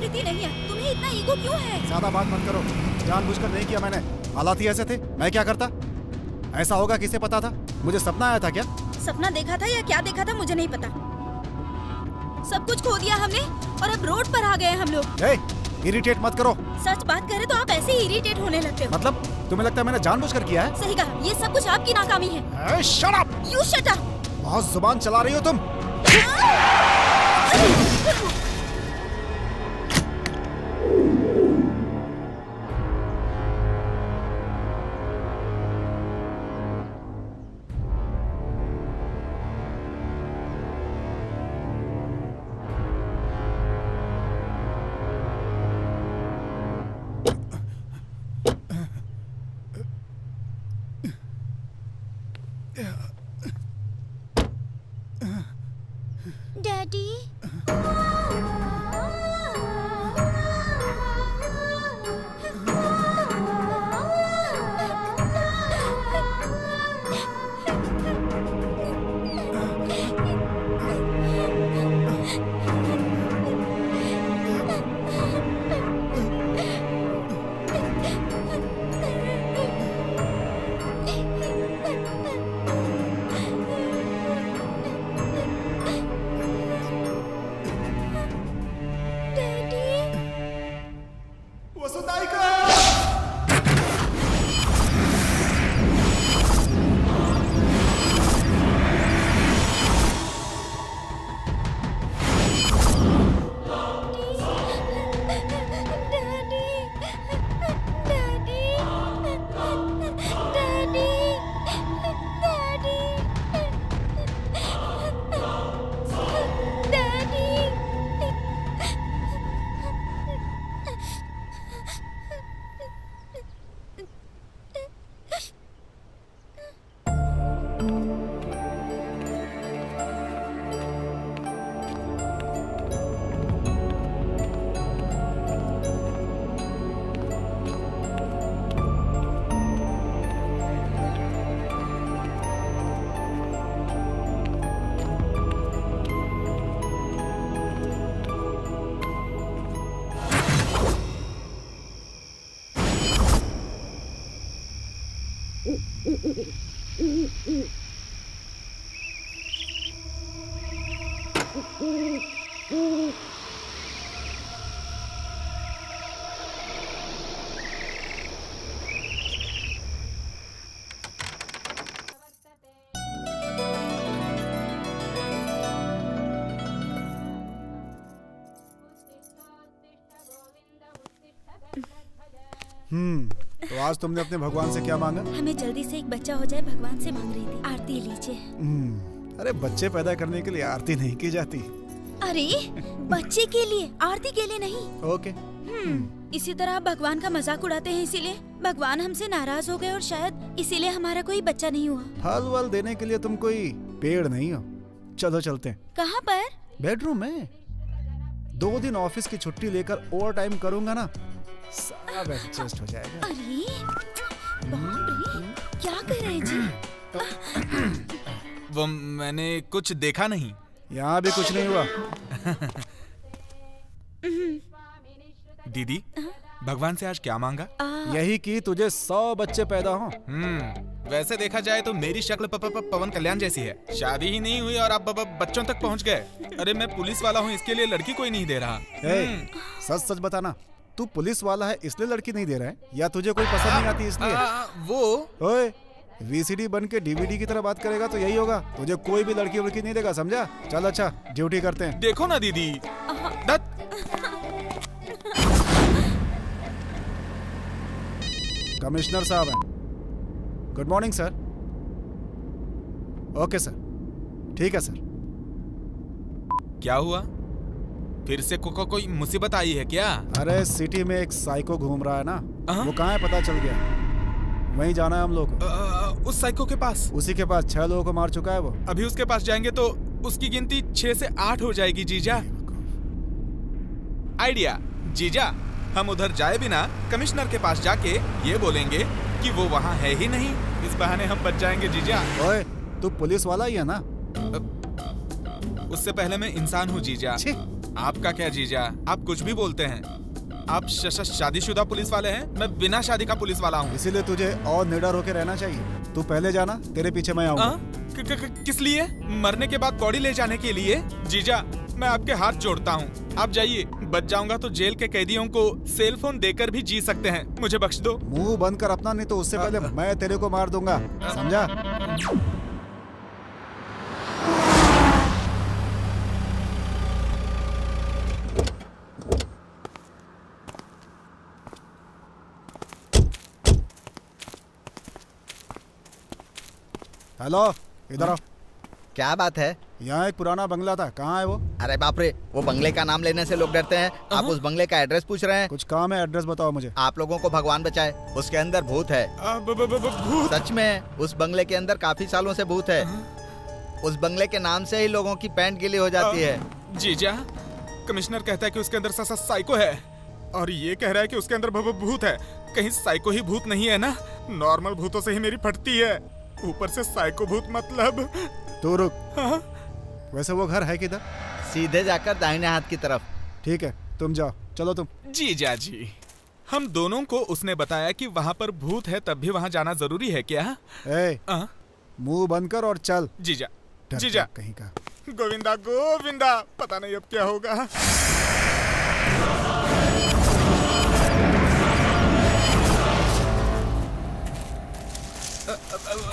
स्थिति नहीं है। तुम्हें इतना ईगो क्यों है? ज्यादा बात मत करो, जानबूझकर नहीं किया मैंने, हालात ही ऐसे थे, मैं क्या करता? ऐसा होगा किसे पता था? मुझे सपना आया था क्या? सपना देखा था या क्या देखा था मुझे नहीं पता। सब कुछ खो दिया हमने और अब रोड पर आ गए हम लोग। इरिटेट मत करो। सच बात करें तो आप ऐसे ही इरिटेट होने लगते हो। मतलब तुम्हें लगता है मैंने जानबूझकर किया है? सही कहा, ये सब कुछ आपकी नाकामी है। Shut up! You shut up! बहुत जुबान चला रही हो तुम। डैडी, तो आज तुमने अपने भगवान से क्या मांगा? हमें जल्दी से एक बच्चा हो जाए, भगवान से मांग रही थी। आरती लीजिए। अरे बच्चे पैदा करने के लिए आरती नहीं की जाती। अरे बच्चे के लिए, आरती के लिए नहीं। ओके। इसी तरह आप भगवान का मजाक उड़ाते हैं, इसीलिए भगवान हमसे नाराज हो गए और शायद इसीलिए हमारा कोई बच्चा नहीं हुआ। फल वल देने के लिए तुम कोई पेड़ नहीं हो। चलो चलते हैं। कहाँ पर? बेडरूम में। 2 दिन ऑफिस की छुट्टी लेकर ओवर टाइम करूंगा ना, सब एडजस्ट हो जाएगा। अरे बाप रे, क्या कर रहे हैं जी? वो मैंने कुछ देखा नहीं। यहाँ भी कुछ नहीं हुआ। दीदी, भगवान से आज क्या मांगा? यही कि तुझे 100 बच्चे पैदा हों। वैसे देखा जाए तो मेरी शक्ल पवन कल्याण जैसी है। शादी ही नहीं हुई और आप बच्चों तक पहुंच गए। अरे मैं पुलिस वाला हूँ, इसके लिए लड़की कोई नहीं दे रहा। सच सच बताना, तू पुलिस वाला है इसलिए लड़की नहीं दे रहा है या तुझे कोई पसंद नहीं आती इसलिए? वो ओए, वीसीडी बन के डीवीडी की तरह बात करेगा तो यही होगा। तुझे कोई भी लड़की वड़की नहीं देगा, समझा? चल अच्छा, ड्यूटी करते हैं। देखो ना दीदी। कमिश्नर साहब हैं। Good morning sir. Okay sir, ठीक है सर। क्या हुआ? फिर से कोई मुसीबत आई है क्या? अरे सिटी में एक साइको घूम रहा है ना, वो कहाँ है पता चल गया। वहीं जाना है हम लोग को। उस साइको के पास? उसी के पास 6 लोगों को मार चुका है वो। अभी उसके पास जाएंगे तो उसकी गिनती 6 से 8 हो जाएगी जीजा। आइडिया जीजा, हम उधर जाए बिना कमिश्नर के पास जाके ये बोलेंगे कि वो वहाँ है ही नहीं। इस बहाने हम बच जाएंगे जीजा। ओए, तू पुलिस वाला ही है ना? उससे पहले मैं इंसान हूँ जीजा। छी। आपका क्या जीजा, आप कुछ भी बोलते हैं। आप शादीशुदा पुलिस वाले हैं, मैं बिना शादी का पुलिस वाला हूँ। इसीलिए तुझे और निडर होके रहना चाहिए। तू पहले जाना, तेरे पीछे मैं आऊंगा। किस लिए? मरने के बाद बॉडी ले जाने के लिए? जीजा मैं आपके हाथ जोड़ता हूँ, आप जाइए। बच जाऊंगा तो जेल के कैदियों को सेल फोन देकर भी जी सकते हैं, मुझे बख्श दो। मुंह बंद कर अपना, नहीं तो उससे पहले मैं तेरे को मार दूंगा, समझा? हेलो, इधर आओ। क्या बात है? यहाँ एक पुराना बंगला था, कहाँ है वो? अरे बाप रे, वो बंगले का नाम लेने से लोग डरते हैं। आप उस बंगले का एड्रेस पूछ रहे हैं? कुछ काम है, एड्रेस बताओ मुझे। आप लोगों को भगवान बचाए, उसके अंदर भूत है। भूत? सच में, उस बंगले के अंदर काफी सालों से भूत है। उस बंगले के नाम से ही लोगों की पैंट गीली हो जाती है। जीजा, कमिश्नर कहता है कि उसके अंदर साइको है, और ये कह रहा है कि उसके अंदर भूत है। कहीं साइको ही भूत नहीं है ना? नॉर्मल भूतों से ही मेरी फटती है, ऊपर से साइको भूत मतलब। तू रुक। हाँ? वैसे वो घर है किधर? सीधे जाकर दाहिने हाथ की तरफ। ठीक है, तुम जाओ, चलो तुम। जीजा जी, हम दोनों को उसने बताया कि वहाँ पर भूत है, तब भी वहाँ जाना जरूरी है क्या? मुंह बंद कर और चल। जीजा, डर जीजा। कहीं का। गोविंदा गोविंदा, पता नहीं अब क्या होगा।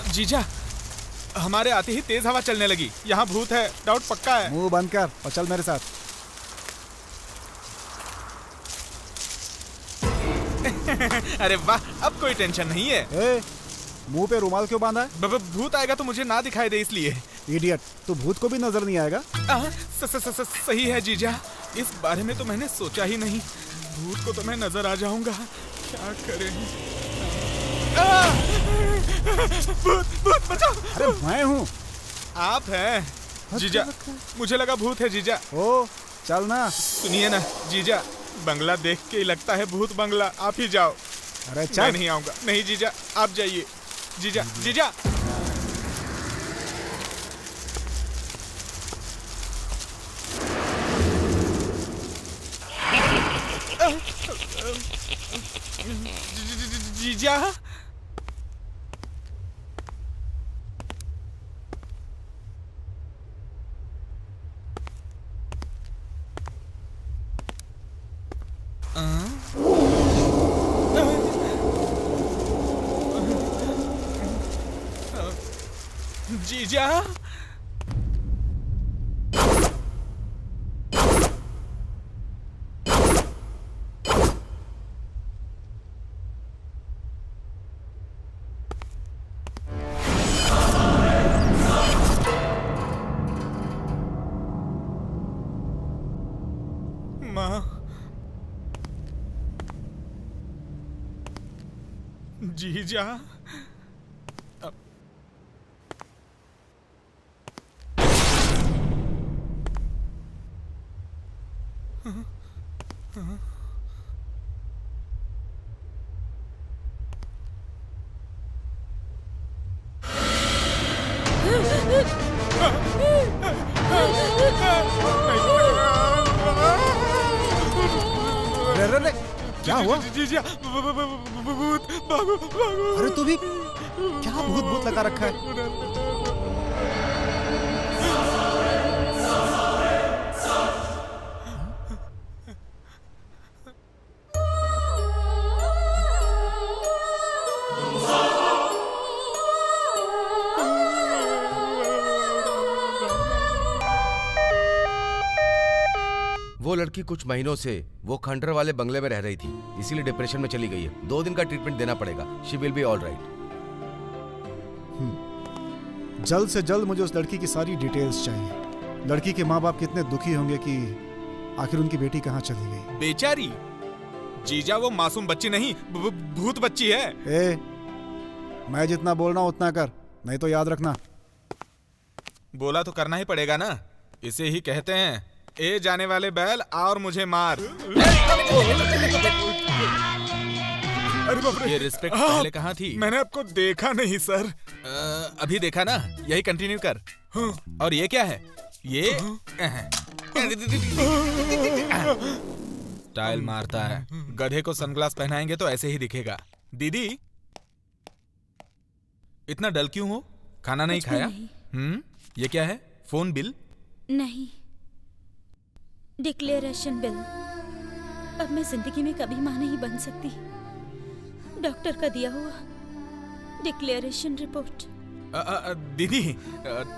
जीजा, हमारे आते ही तेज हवा चलने लगी, यहाँ भूत है, डाउट पक्का है। मुंह बंद कर और चल मेरे साथ। अरे वाह, अब कोई टेंशन नहीं है। मुंह पे रुमाल क्यों बांधा है? भूत आएगा तो मुझे ना दिखाई दे इसलिए। इडियट, तू भूत को भी नजर नहीं आएगा? सही है जीजा, इस बारे में तो मैंने सोचा ही नहीं। भूत को तो मैं नजर आ जाऊंगा, क्या करें? भूत भूत बचाओ! अरे मैं हूँ। आप हैं जीजा, मुझे लगा भूत है जीजा। ओ चल ना। सुनिए ना जीजा, बंगला देख के ही लगता है भूत बंगला, आप ही जाओ। अरे चल। मैं नहीं आऊंगा। नहीं जीजा, आप जाइए। जीजा जीजा। जीजा, जीजा। माँ, जीजा। अरे क्या हुआ? जीजा, भूत, भागो भागो। अरे तू भी क्या भूत भूत लगा रखा है? वो लड़की कुछ महीनों से वो खंडर वाले बंगले में रह रही थी, इसीलिए डिप्रेशन में चली गई है। 2 दिन का ट्रीटमेंट देना पड़ेगा। She will be all right. जल्द से जल्द मुझे उस लड़की की सारी डिटेल्स चाहिए। लड़की के माँ बाप कितने दुखी होंगे कि आखिर उनकी बेटी कहाँ चली गई। बेचारी जीजा, वो मासूम बच्ची नहीं, भूत बच्ची है। मैं जितना बोल रहा हूँ उतना कर, नहीं तो याद रखना। बोला तो करना ही पड़ेगा ना, इसे ही कहते हैं ए जाने वाले बैल और मुझे मार। अरे बाप रे, ये रिस्पेक्ट पहले कहाँ थी? मैंने आपको देखा नहीं सर। अभी देखा ना, यही कंटिन्यू कर। और ये क्या है? ये स्टाइल मारता है। गधे को सनग्लास पहनाएंगे तो ऐसे ही दिखेगा। दीदी, इतना डल क्यों हो? खाना नहीं कुछ भी खाया? नहीं। ये क्या है? Phone bill? नहीं, डिक्लेरेशन बिल। अब मैं जिंदगी में कभी मां नहीं बन सकती। डॉक्टर का दिया हुआ डिक्लेरेशन रिपोर्ट। दीदी,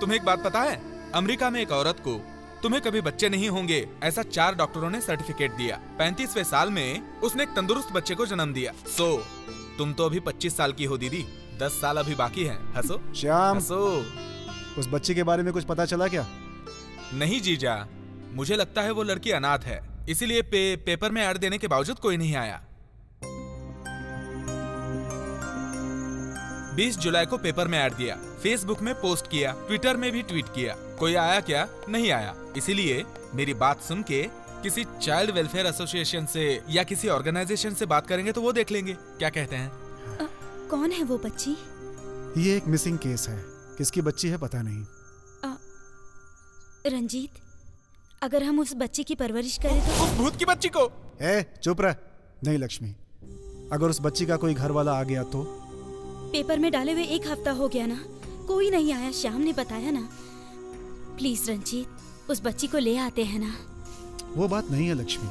तुम्हें एक बात पता है? अमेरिका में एक औरत को तुम्हें कभी बच्चे नहीं होंगे ऐसा 4 डॉक्टरों ने सर्टिफिकेट दिया। 35वें साल में उसने एक तंदुरुस्त बच्चे को जन्म दिया। तुम तो अभी 25 साल की हो दीदी, 10 साल अभी बाकी हैं। हंसो श्याम, हंसो। उस बच्ची के बारे में कुछ पता चला क्या? नहीं जीजा, मुझे लगता है वो लड़की अनाथ है, इसीलिए पेपर में ऐड देने के बावजूद कोई नहीं आया। 20 जुलाई को पेपर में ऐड दिया, फेसबुक में पोस्ट किया, ट्विटर में भी ट्वीट किया। कोई आया क्या? नहीं आया। इसीलिए मेरी बात सुन के किसी चाइल्ड वेलफेयर एसोसिएशन से या किसी ऑर्गेनाइजेशन से बात करेंगे तो वो देख लेंगे। क्या कहते हैं? कौन है वो बच्ची? ये एक मिसिंग केस है। किसकी बच्ची है पता नहीं। रंजीत, अगर हम उस बच्ची की परवरिश करें तो? उस भूत की बच्ची को? चुप रह। नहीं लक्ष्मी, अगर उस बच्ची का कोई घर वाला आ गया तो? पेपर में डाले हुए 1 हफ्ता हो गया ना, कोई नहीं आया। श्याम ने बताया ना। प्लीज रंजीत, उस बच्ची को ले आते हैं ना। वो बात नहीं है लक्ष्मी।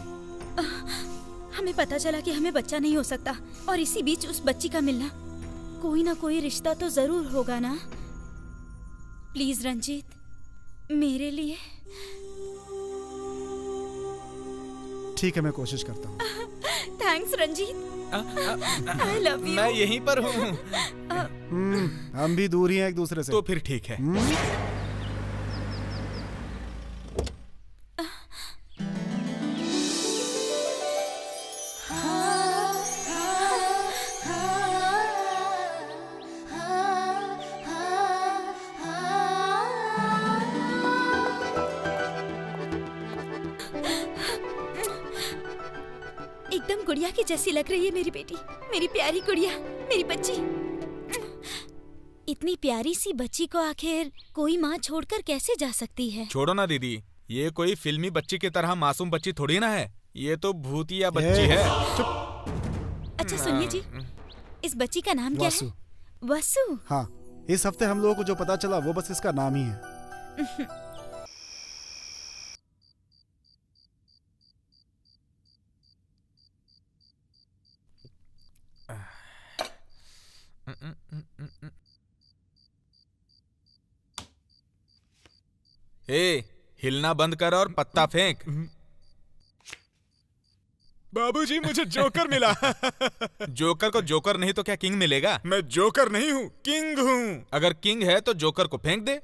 हमें पता चला कि हमें बच्चा नहीं हो सकता, और इसी बीच उस बच्ची का मिलना, कोई ना कोई रिश्ता तो जरूर होगा ना। प्लीज रंजीत, मेरे लिए। ठीक है, मैं कोशिश करता हूँ। Thanks Ranjit, I love you. मैं यहीं पर हूँ। हम भी दूर ही हैं एक दूसरे से। तो फिर ठीक है। एकदम गुड़िया की जैसी लग रही है मेरी बेटी, मेरी प्यारी गुड़िया, मेरी बच्ची। इतनी प्यारी सी बच्ची को आखिर कोई माँ छोड़कर कैसे जा सकती है? छोड़ो ना दीदी, ये कोई फिल्मी बच्ची की तरह मासूम बच्ची थोड़ी ना है। ये तो भूतिया बच्ची है। अच्छा सुनिए जी, इस बच्ची का नाम क्या है? वसु। हाँ, इस हफ्ते हम लोगों को जो पता चला वो बस इसका नाम ही है। हिलना बंद कर और पत्ता फेंक। बाबूजी, मुझे जोकर मिला। जोकर को जोकर नहीं तो क्या किंग मिलेगा? मैं जोकर नहीं हूँ, किंग हूँ। अगर किंग है तो जोकर को फेंक दे।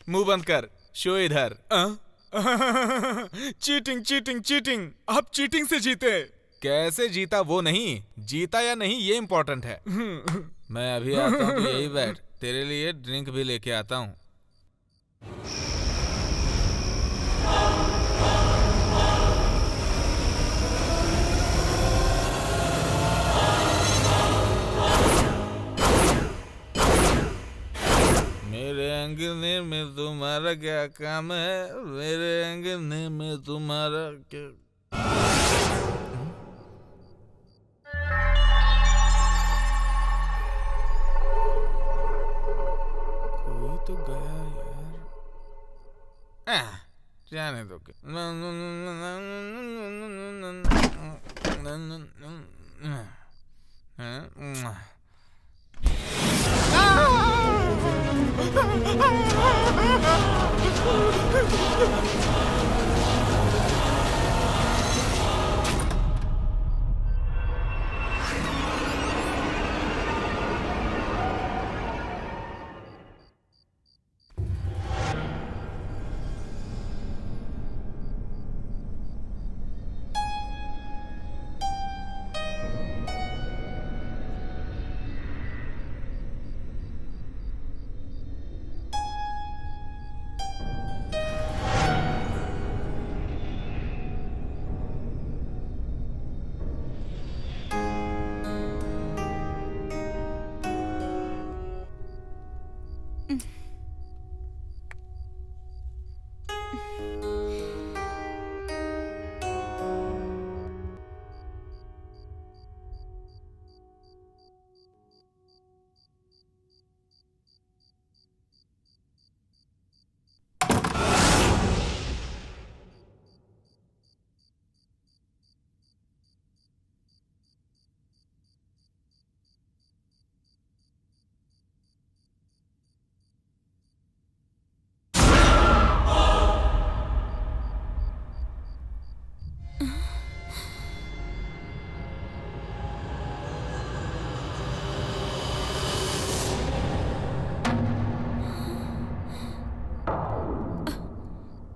मुंह बंद कर, शो इधर। Cheating cheating cheating. आप चीटिंग से जीते। कैसे जीता वो नहीं, जीता या नहीं ये इम्पोर्टेंट है। मैं अभी आता हूँ, यही बैठ, तेरे लिए ड्रिंक भी लेके आता हूँ। मेरे अंगने में तुम्हारा क्या काम है? मेरे अंगने में तुम्हारा क्या? कोई तो गया यार। जाने दो।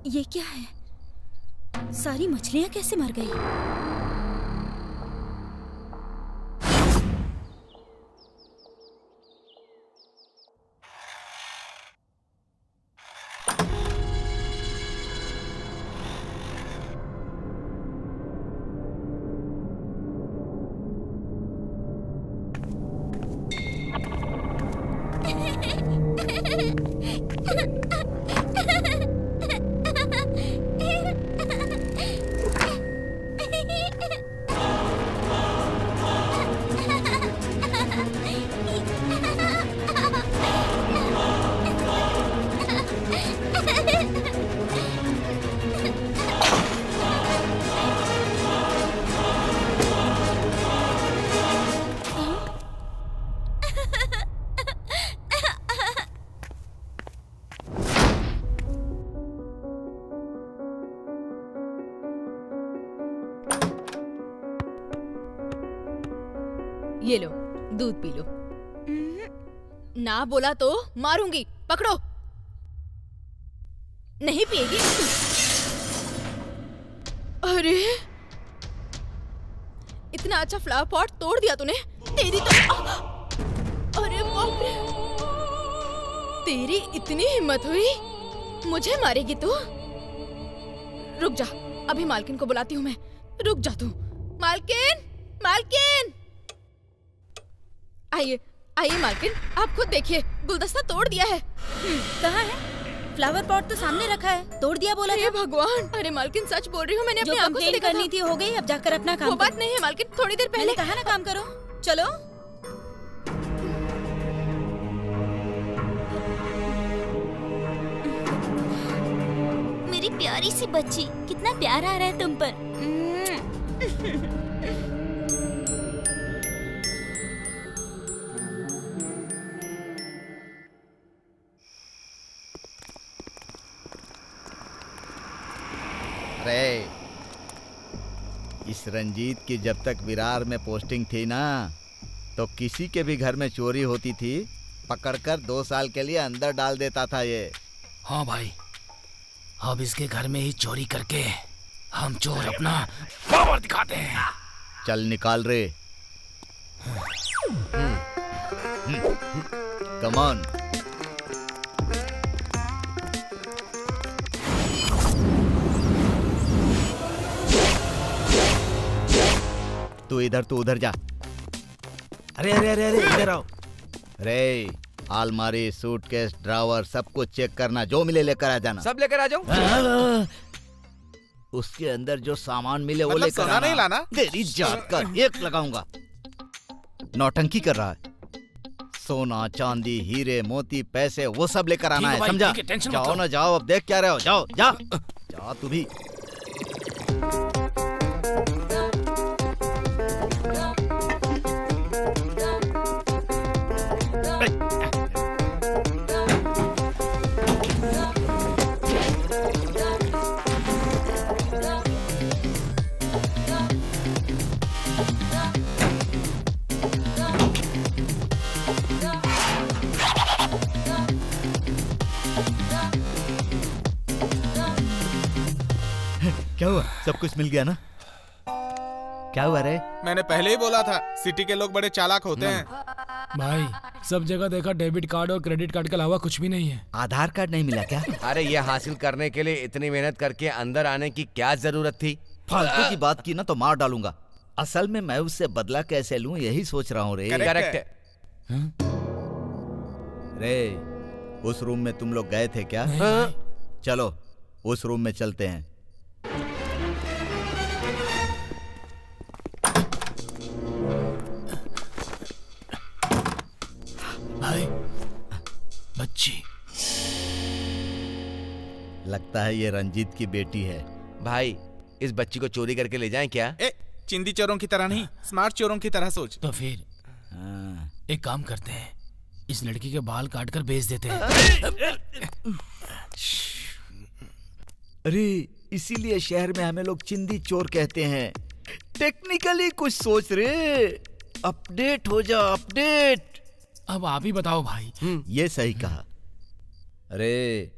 ये क्या है? सारी मछलियाँ कैसे मर गई? ये लो, दूध पी लो। ना बोला तो मारूंगी, पकड़ो। नहीं पिएगी? अरे इतना अच्छा फ्लावर पॉट तोड़ दिया तूने। तेरी तो अरे बाप रे, तेरी इतनी हिम्मत हुई, मुझे मारेगी तू? रुक जा, अभी मालकिन को बुलाती हूँ मैं। रुक जा तू। मालकिन, मालकिन, आइए आइए मालकिन, आप खुद देखिए, गुलदस्ता तोड़ दिया है। कहाँ है? फ्लावर पॉट तो सामने रखा है। तोड़ दिया बोला हे था। भगवान, अरे मालकिन सच बोल रही हूँ, मैंने जो अपनी आंखों से कंप्लेंट देखा करनी था। थी हो गई, अब जाकर अपना काम वो बात करो। नहीं है मालकिन, थोड़ी देर मैंने पहले कहा ना काम करो। चलो। मेरी प्यारी सी बच्ची, कितना प्यार आ रहा है तुम पर। अरे इस रंजीत की जब तक विरार में पोस्टिंग थी ना, तो किसी के भी घर में चोरी होती थी, पकड़कर 2 साल के लिए अंदर डाल देता था ये। हाँ भाई, अब इसके घर में ही चोरी करके हम चोर अपना पावर दिखाते हैं। चल निकाल रे। Come on. तू इधर, तू उधर जा। अरे अरे अरे अरे इधर आओ। रे अलमारी, सूटकेस, ड्रावर सब कुछ चेक करना, जो मिले लेकर आ जाना। सब लेकर आ जाऊं? उसके अंदर जो सामान मिले वो मतलब लेकर सोना नहीं लाना? तेरी जात का एक लगाऊंगा। नौटंकी कर रहा है। सोना, चांदी, हीरे, मोती, पैसे वो सब लेकर आना ठीक है है, भाई, समझा? ठीक है, टेंशन मत जाओ लो। ना, जाओ, अब देख क्या रहे हो, जाओ जा जा तू भी। क्या हुआ? सब कुछ मिल गया ना? क्या हुआ रे? मैंने पहले ही बोला था, सिटी के लोग बड़े चालाक होते हैं। भाई सब जगह देखा, डेबिट कार्ड और क्रेडिट कार्ड के अलावा कुछ भी नहीं है। आधार कार्ड नहीं मिला क्या? अरे ये हासिल करने के लिए इतनी मेहनत करके अंदर आने की क्या जरूरत थी? फालतू की बात की ना तो मार डालूंगा। असल में मैं उससे बदला कैसे लूं यही सोच रहा हूँ रे। करेक्ट है। रे उस रूम में तुम लोग गए थे क्या? नहीं भाई। चलो उस रूम में चलते हैं। भाई बच्ची लगता है ये रंजीत की बेटी है। भाई इस बच्ची को चोरी करके ले जाएं क्या? ए, चिंदी चोरों की तरह नहीं, स्मार्ट चोरों की तरह सोच। तो फिर हाँ। एक काम करते हैं, इस लड़की के बाल काट कर बेच देते हैं। अरे इसीलिए शहर में हमें लोग चिंदी चोर कहते हैं। टेक्निकली कुछ सोच रे, अपडेट हो जा, अपडेट। अब आप ही बताओ भाई। ये सही कहा। अरे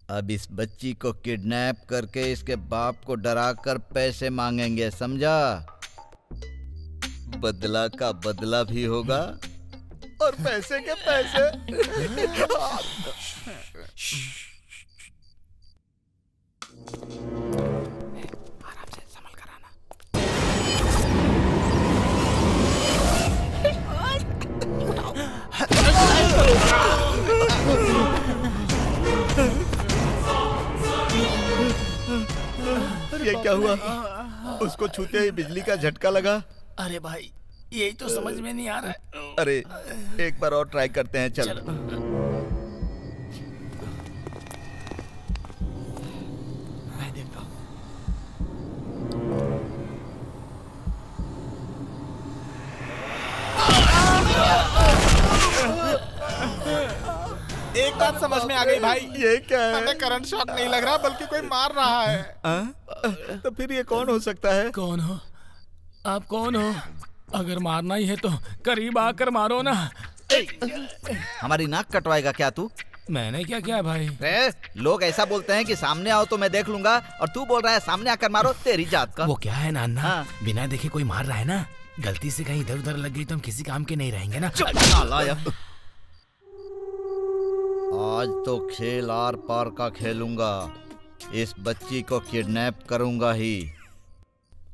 अब इस बच्ची को किडनैप करके इसके बाप को डरा कर पैसे मांगेंगे, समझा? बदला का बदला भी होगा और पैसे के पैसे। आराम से संभल कर आना। ये क्या हुआ? उसको छूते ही बिजली का झटका लगा। अरे भाई, यही तो समझ में नहीं आ रहा है। अरे एक बार और ट्राई करते हैं, चल। मैं देखता हूँ। एक बात समझ में आ गई भाई, ये क्या है? हमें करंट शॉक नहीं लग रहा बल्कि कोई मार रहा है। तो फिर ये कौन हो सकता है? कौन हो आप? कौन हो? अगर मारना ही है तो करीब आकर मारो ना। हमारी नाक कटवाएगा क्या तू? मैंने क्या किया भाई? लोग ऐसा बोलते हैं कि सामने आओ तो मैं देख लूंगा, और तू बोल रहा है सामने आकर मारो। तेरी जात का। वो क्या है नाना, हाँ। बिना देखे कोई मार रहा है ना, गलती से कहीं इधर उधर लग गई तो हम किसी काम के नहीं रहेंगे ना। आज तो खेल आर पार का खेलूंगा। इस बच्ची को किडनैप करूंगा ही।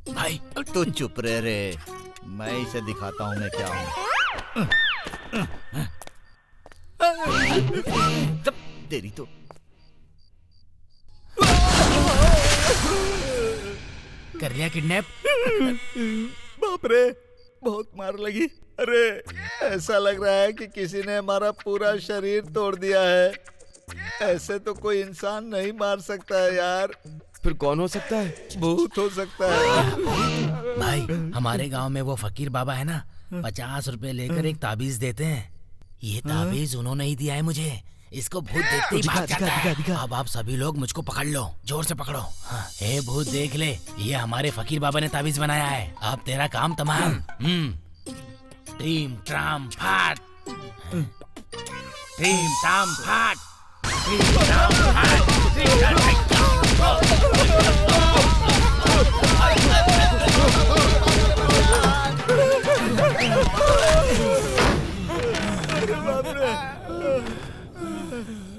भाई तू चुप रह रे, मैं इसे दिखाता हूँ मैं क्या हूँ। तेरी तो कर लिया किडनैप? बाप रे, बहुत मार लगी। अरे ऐसा लग रहा है कि किसी ने हमारा पूरा शरीर तोड़ दिया है। ऐसे तो कोई इंसान नहीं मार सकता है यार। फिर कौन हो सकता है? भूत हो सकता है। भाई हमारे गांव में वो फकीर बाबा है ना, 50 रुपए लेकर एक ताबीज देते हैं। ये ताबीज उन्होंने ही दिया है मुझे। इसको भूत देखते ही भाग जाता है। अब आप सभी लोग मुझको पकड़ लो, जोर से पकड़ो। हाँ। हे भूत देख ले, ये हमारे फकीर बाबा ने ताबीज बनाया है। अब तेरा काम तमाम। टीम ट्राम फाट, टीम ट्राम फाट, टीम ट्राम फाट, टीम ट्राम फाट।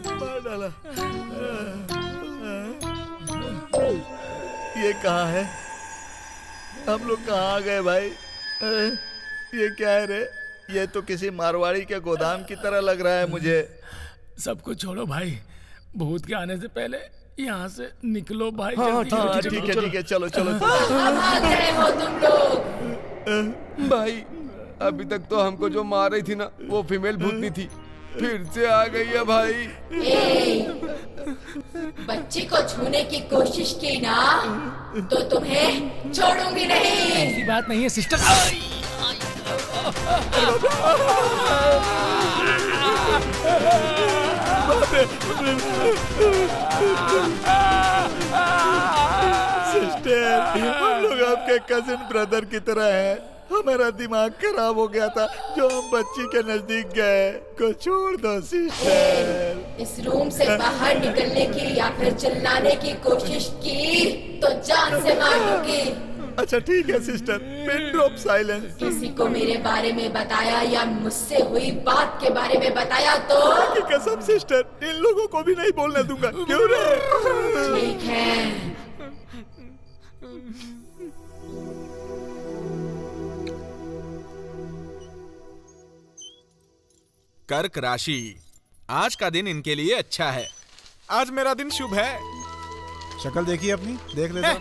मार डाला। ये कहाँ है? हम लोग कहाँ आ गए भाई? ये क्या है रे? ये तो किसी मारवाड़ी के गोदाम की तरह लग रहा है मुझे। सब कुछ छोड़ो भाई, भूत के आने से पहले यहाँ से निकलो भाई। हाँ, जल्दी, हाँ जल्दी, ठीक है ठीक है, चलो चलो। भाग रहे हो तुम लोग। भाई अभी तक तो हमको जो मार रही थी ना, वो फीमेल भूतनी थी, फिर से आ गई है भाई। बच्ची को छूने की कोशिश की ना तो तुम्हें छोड़ूंगी नहीं। ऐसी बात नहीं है सिस्टर। सिस्टर, हम लोग आपके कजिन ब्रदर की तरह हैं। हमारा दिमाग खराब हो गया था जो हम बच्ची के नजदीक गए। को छोड़ दो सिस्टर। इस रूम से बाहर निकलने की या फिर चिल्लाने की कोशिश की तो जान से मार दूंगी। अच्छा ठीक है सिस्टर, पिन ड्रॉप साइलेंस। किसी को मेरे बारे में बताया या मुझसे हुई बात के बारे में बताया तो की कसम सिस्टर, इन लोगों को भी नहीं बोलने दूंगा। क्यों रे? ठीक है। कर्क राशि, आज का दिन इनके लिए अच्छा है। आज मेरा दिन शुभ है। शक्ल देखिए अपनी, देख लेता।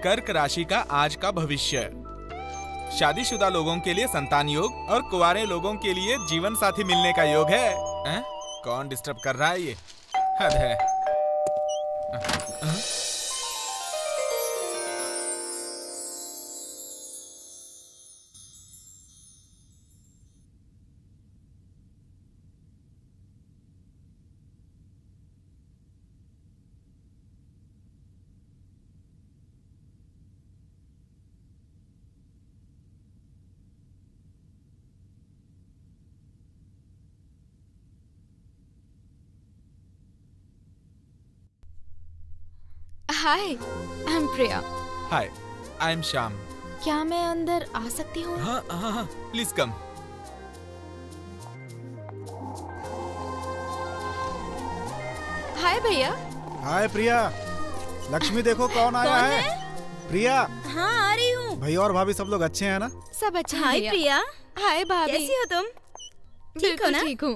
कर्क राशि का आज का भविष्य। शादीशुदा लोगों के लिए संतान योग और कुंवारे लोगों के लिए जीवन साथी मिलने का योग है। कौन डिस्टर्ब कर रहा है? ये हद है। Hi, I am Priya. Hi, I am Shyam. क्या मैं अंदर आ सकती हूँ? हाँ हाँ हाँ, प्लीज कम। हाय भैया। हाय प्रिया। लक्ष्मी देखो कौन आया कौन है? प्रिया। हाँ आ रही हूँ। भैया और भाभी सब लोग अच्छे हैं ना? सब अच्छा है हाय भैया। प्रिया, हाय भाभी। कैसी हो तुम? ठीक हो बिल्कुल ना? ठीक हूँ।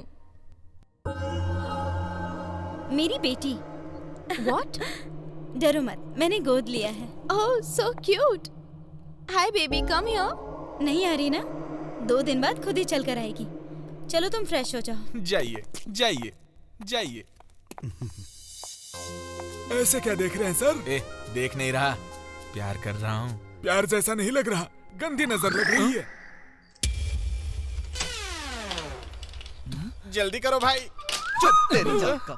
मेरी बेटी। What? डरो मत, मैंने गोद लिया है। Oh, so cute. Hi baby, come here. नहीं आ रही ना? 2 दिन बाद खुद ही चल कर आएगी। चलो तुम फ्रेश हो जाओ। जाइए जाइए जाइए। ऐसे क्या देख रहे हैं सर? देख नहीं रहा, प्यार कर रहा हूँ। प्यार जैसा नहीं लग रहा, गंदी नजर लग रही है। जल्दी करो भाई। चुप तेरी जात का।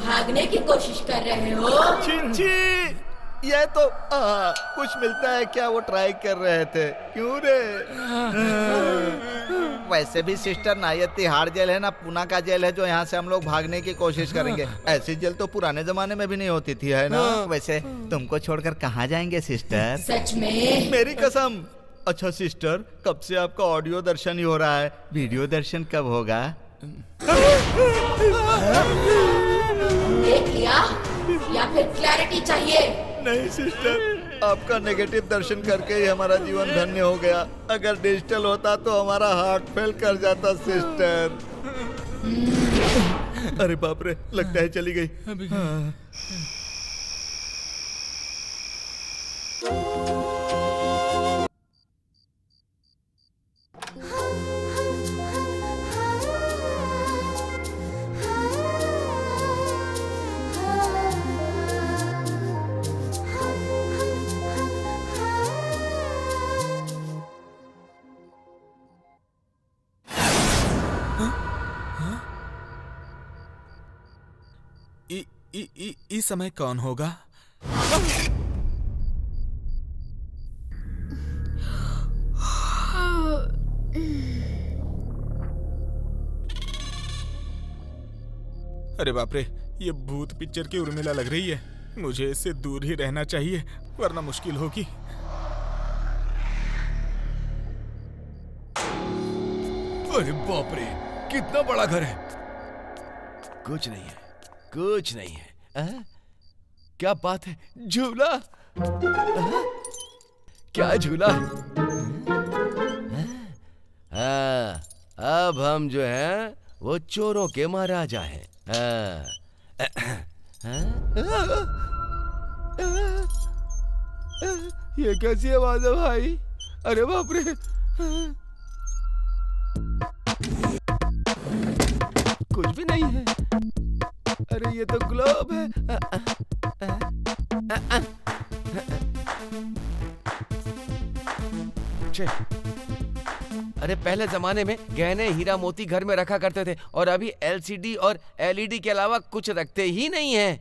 भागने की कोशिश कर रहे हो? छी, ये तो कुछ मिलता है क्या? वो ट्राई कर रहे थे। क्यों रे? वैसे भी सिस्टर ना ये तिहाड़ जेल है ना पूना का जेल है जो यहाँ से हम लोग भागने की कोशिश करेंगे। ऐसी जेल तो पुराने जमाने में भी नहीं होती थी, है ना? वैसे तुमको छोड़कर कहाँ जाएंगे सिस्टर? सच में? मेरी कसम। अच्छा सिस्टर, कब से आपका ऑडियो दर्शन ही हो रहा है, वीडियो दर्शन कब होगा? देख लिया या फिर क्लैरिटी चाहिए? नहीं सिस्टर, आपका नेगेटिव दर्शन करके ही हमारा जीवन धन्य हो गया। अगर डिजिटल होता तो हमारा हार्ट फेल कर जाता सिस्टर। अरे बाप रे, लगता है चली गई। हाँ। इस समय कौन होगा? अरे बाप रे, ये भूत पिक्चर की उर्मिला लग रही है। मुझे इससे दूर ही रहना चाहिए वरना मुश्किल होगी। अरे बाप रे, कितना बड़ा घर है। कुछ नहीं है, कुछ नहीं है। क्या बात है? झूला? क्या झूला? हाँ, अब हम जो हैं वो चोरों के महाराजा हैं। ये कैसी आवाज है भाई? अरे बाप रे, कुछ भी नहीं है। अरे ये तो ग्लोब है। अरे पहले जमाने में गहने हीरा मोती घर में रखा करते थे और अभी एलसीडी और एलईडी के अलावा कुछ रखते ही नहीं हैं।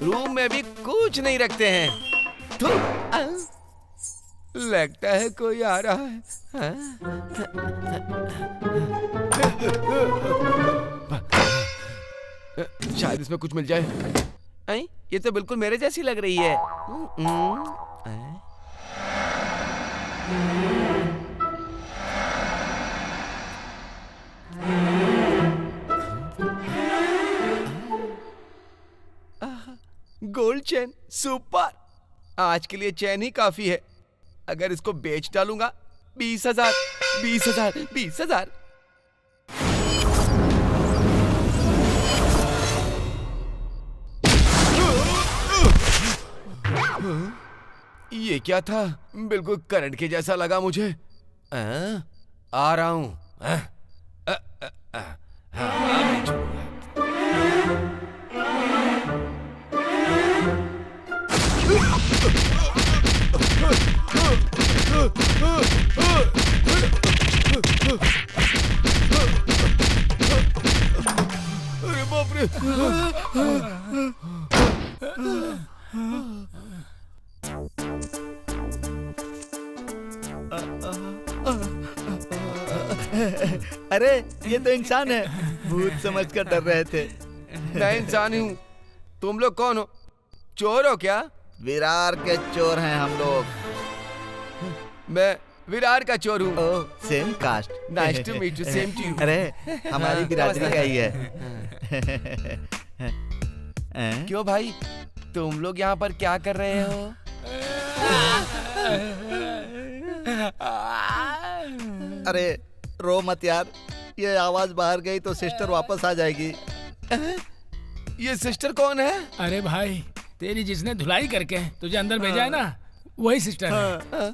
रूम में भी कुछ नहीं रखते हैं। लगता है कोई आ रहा है। शायद इसमें कुछ मिल जाए। आई, ये तो बिल्कुल मेरे जैसी लग रही है। Gold chain, super. आज के लिए चैन ही काफी है। अगर इसको बेच डालूंगा 20,000, 20,000, 20,000। ये क्या था? बिल्कुल करंट के जैसा लगा मुझे। आ रहा हूं। अरे बाप रे। अरे ये तो इंसान है। भूत समझकर डर रहे थे। मैं इंसान हूँ, तुम लोग कौन हो? चोर हो क्या? विरार के चोर हैं हम लोग। मैं विरार का चोर हूँ। Oh, same caste. Nice to meet you, same to you. अरे हमारी बिरादरी का ही है। क्यों भाई, तुम लोग यहाँ पर क्या कर रहे हो? अरे रो मत यार, ये आवाज बाहर गई तो सिस्टर वापस आ जाएगी। ये सिस्टर कौन है? अरे भाई, तेरी जिसने धुलाई करके तुझे अंदर भेजा है ना, वही सिस्टर है।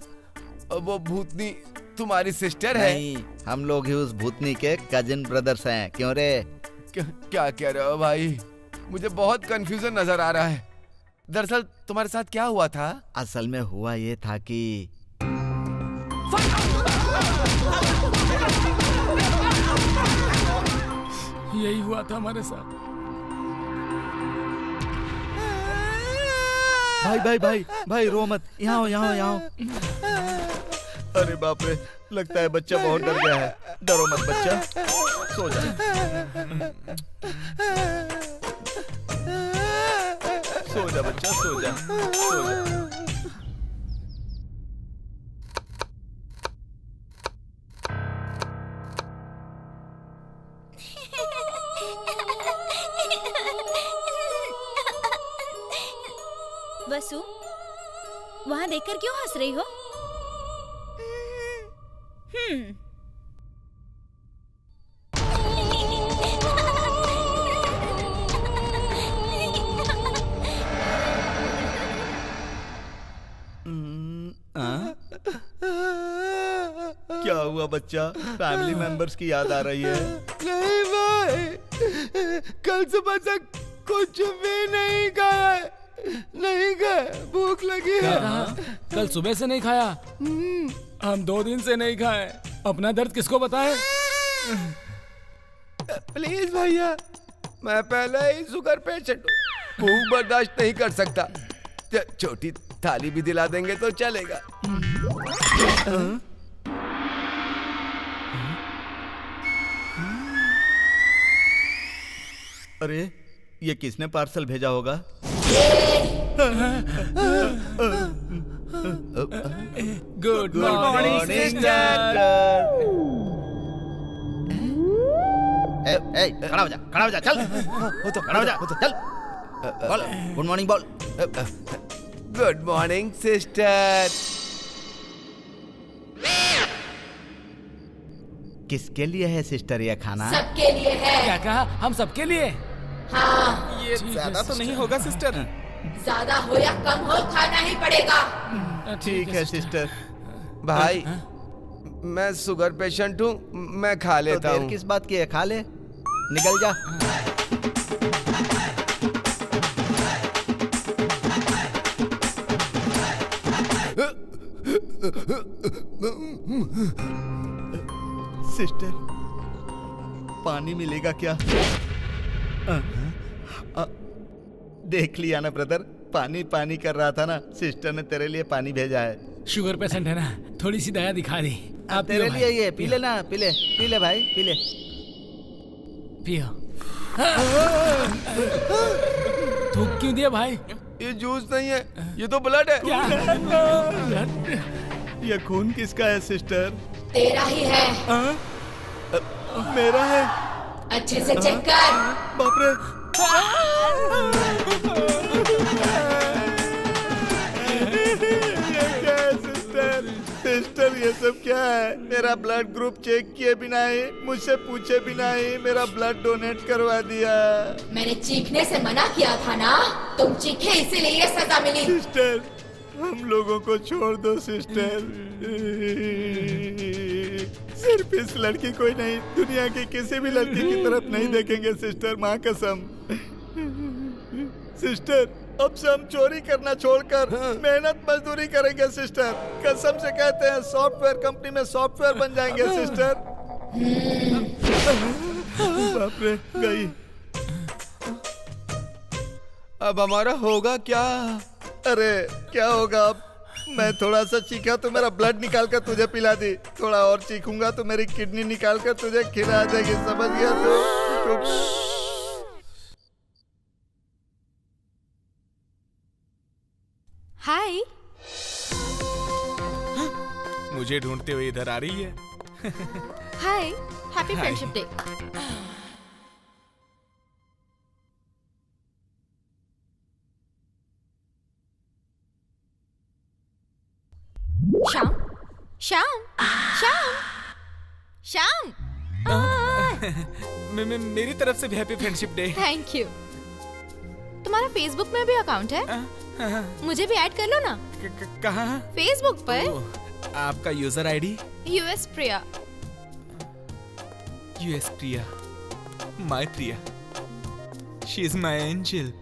वो भूतनी तुम्हारी सिस्टर है? नहीं, हम लोग ही उस भूतनी के कजिन ब्रदर्स हैं। क्यों रे? क्या कह रहे हो भाई? मुझे बहुत कंफ्यूजन नजर आ रहा है। दरअसल तुम्हारे साथ क्या हुआ था? असल में हुआ ये था कि यही हुआ था हमारे साथ। भाई भाई भाई भाई रो मत, यहाँ हो यहाँ हो यहाँ हो। अरे बाप रे, लगता है बच्चा बहुत डर गया है। डरो मत बच्चा, सो जा। सो जा बच्चा, सो जा, सो जा। वसु, वहां देखकर क्यों हंस रही हो? क्या हुआ बच्चा? फैमिली मेंबर्स की याद आ रही है? नहीं भाई, कल सुबह से कुछ भी नहीं खाया, नहीं खाया, भूख लगी है। कल सुबह से नहीं खाया? हम 2 दिन से नहीं खाए। अपना दर्द किसको बताएं? प्लीज भैया, मैं पहले ही शुगर पेशेंट हूँ, भूख बर्दाश्त नहीं कर सकता। छोटी थाली भी दिला देंगे तो चलेगा। अरे ये किसने पार्सल भेजा होगा? Good morning sister. खड़ा हो जा, खड़ा हो जा, चल। खड़ा हो जा, चल। बोल, गुड मॉर्निंग बोल। Good morning sister. किसके लिए है सिस्टर ये खाना? सबके लिए है। क्या कहा? हम सबके लिए? हाँ, ये ज्यादा तो नहीं होगा सिस्टर? ज्यादा हो या कम हो, खाना ही पड़ेगा। ठीक है सिस्टर। भाई, मैं शुगर पेशेंट हूँ, मैं खा तो लेता देर हूँ। किस बात की है, खा ले, निकल जा। सिस्टर, पानी मिलेगा क्या? देख लिया ना ब्रदर, पानी पानी कर रहा था ना, सिस्टर ने तेरे लिए पानी भेजा है। शुगर पेशेंट है ना, थोड़ी सी दया दिखा दी। आप तेरे पियो लिए भाई, ये पी ले ना, पी ले, पी ले भाई, पी ले। पियो। थूक क्यों दिया भाई? ये जूस नहीं है, ये तो ब्लड है। क्या? ये खून किसका है सिस्टर? तेरा ही है। मेरा है? अच्छे से चेक कर। बाप रे। ये क्या है सिस्टर? सिस्टर ये सब क्या है? मेरा ब्लड ग्रुप चेक किए बिना ही, मुझसे पूछे बिना ही मेरा ब्लड डोनेट करवा दिया। मैंने चीखने से मना किया था ना, तुम चीखे इसीलिए ये सजा मिली। सिस्टर, हम लोगों को छोड़ दो सिस्टर। सिर्फ इस लड़की को ही नहीं, दुनिया की किसी भी लड़की की तरफ नहीं देखेंगे सिस्टर, माँ कसम। सिस्टर, अब से हम चोरी करना छोड़कर मेहनत मजदूरी करेंगे सिस्टर। कसम से कहते हैं, सॉफ्टवेयर कंपनी में सॉफ्टवेयर बन जाएंगे सिस्टर। बाप रे, गई। अब हमारा होगा क्या? अरे क्या होगा अब? मैं थोड़ा सा चीखा तो मेरा ब्लड निकाल कर तुझे पिला दी, थोड़ा और चीखूंगा तो मेरी किडनी निकाल कर तुझे खिला देगी, समझ गया तू? हाय। मुझे ढूंढते हुए इधर आ रही है। Hi, happy Hi. Friendship day. Shyam, Shyam, Shyam, Shyam. मेरी तरफ से भी happy friendship day. Thank you. तुम्हारा फेसबुक में भी अकाउंट है? मुझे भी ऐड कर लो ना। कहाँ? फेसबुक पर ओह, आपका user ID? US Priya. US Priya, my Priya, she is my angel.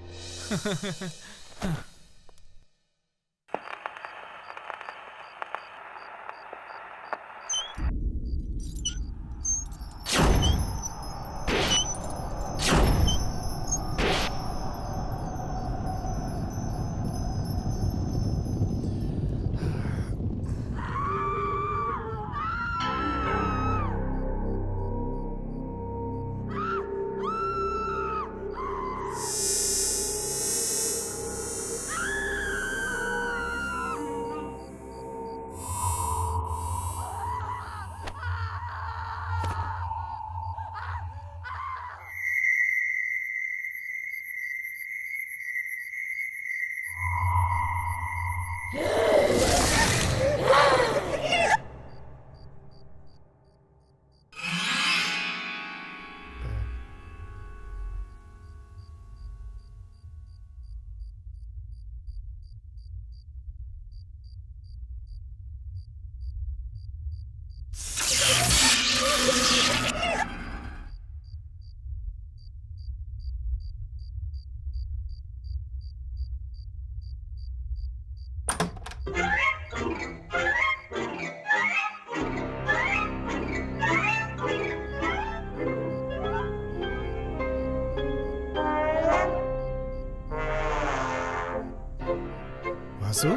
Vasu,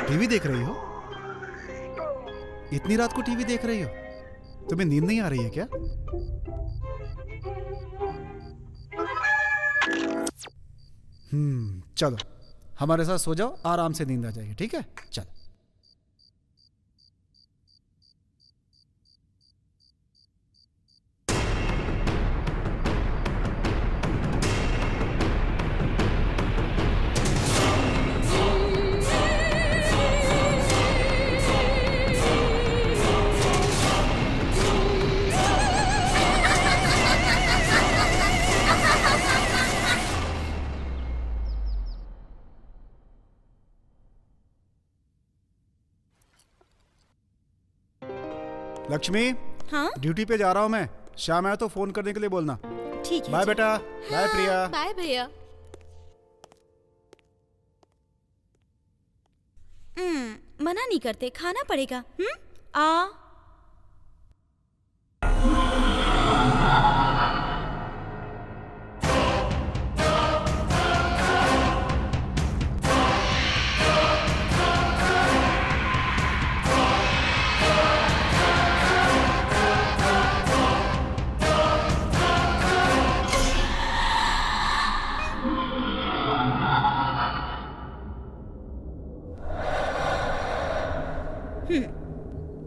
TV देख रही हो? इतनी रात को टीवी देख रही हो? तुम्हें नींद नहीं आ रही है क्या? चलो हमारे साथ सो जाओ, आराम से नींद आ जाएगी, ठीक है? चलो। लक्ष्मी, हाँ ड्यूटी पे जा रहा हूँ मैं। शाम आया तो फोन करने के लिए बोलना। ठीक है। बाय बेटा। बाय प्रिया। बाय भैया। मना नहीं करते, खाना पड़ेगा। आ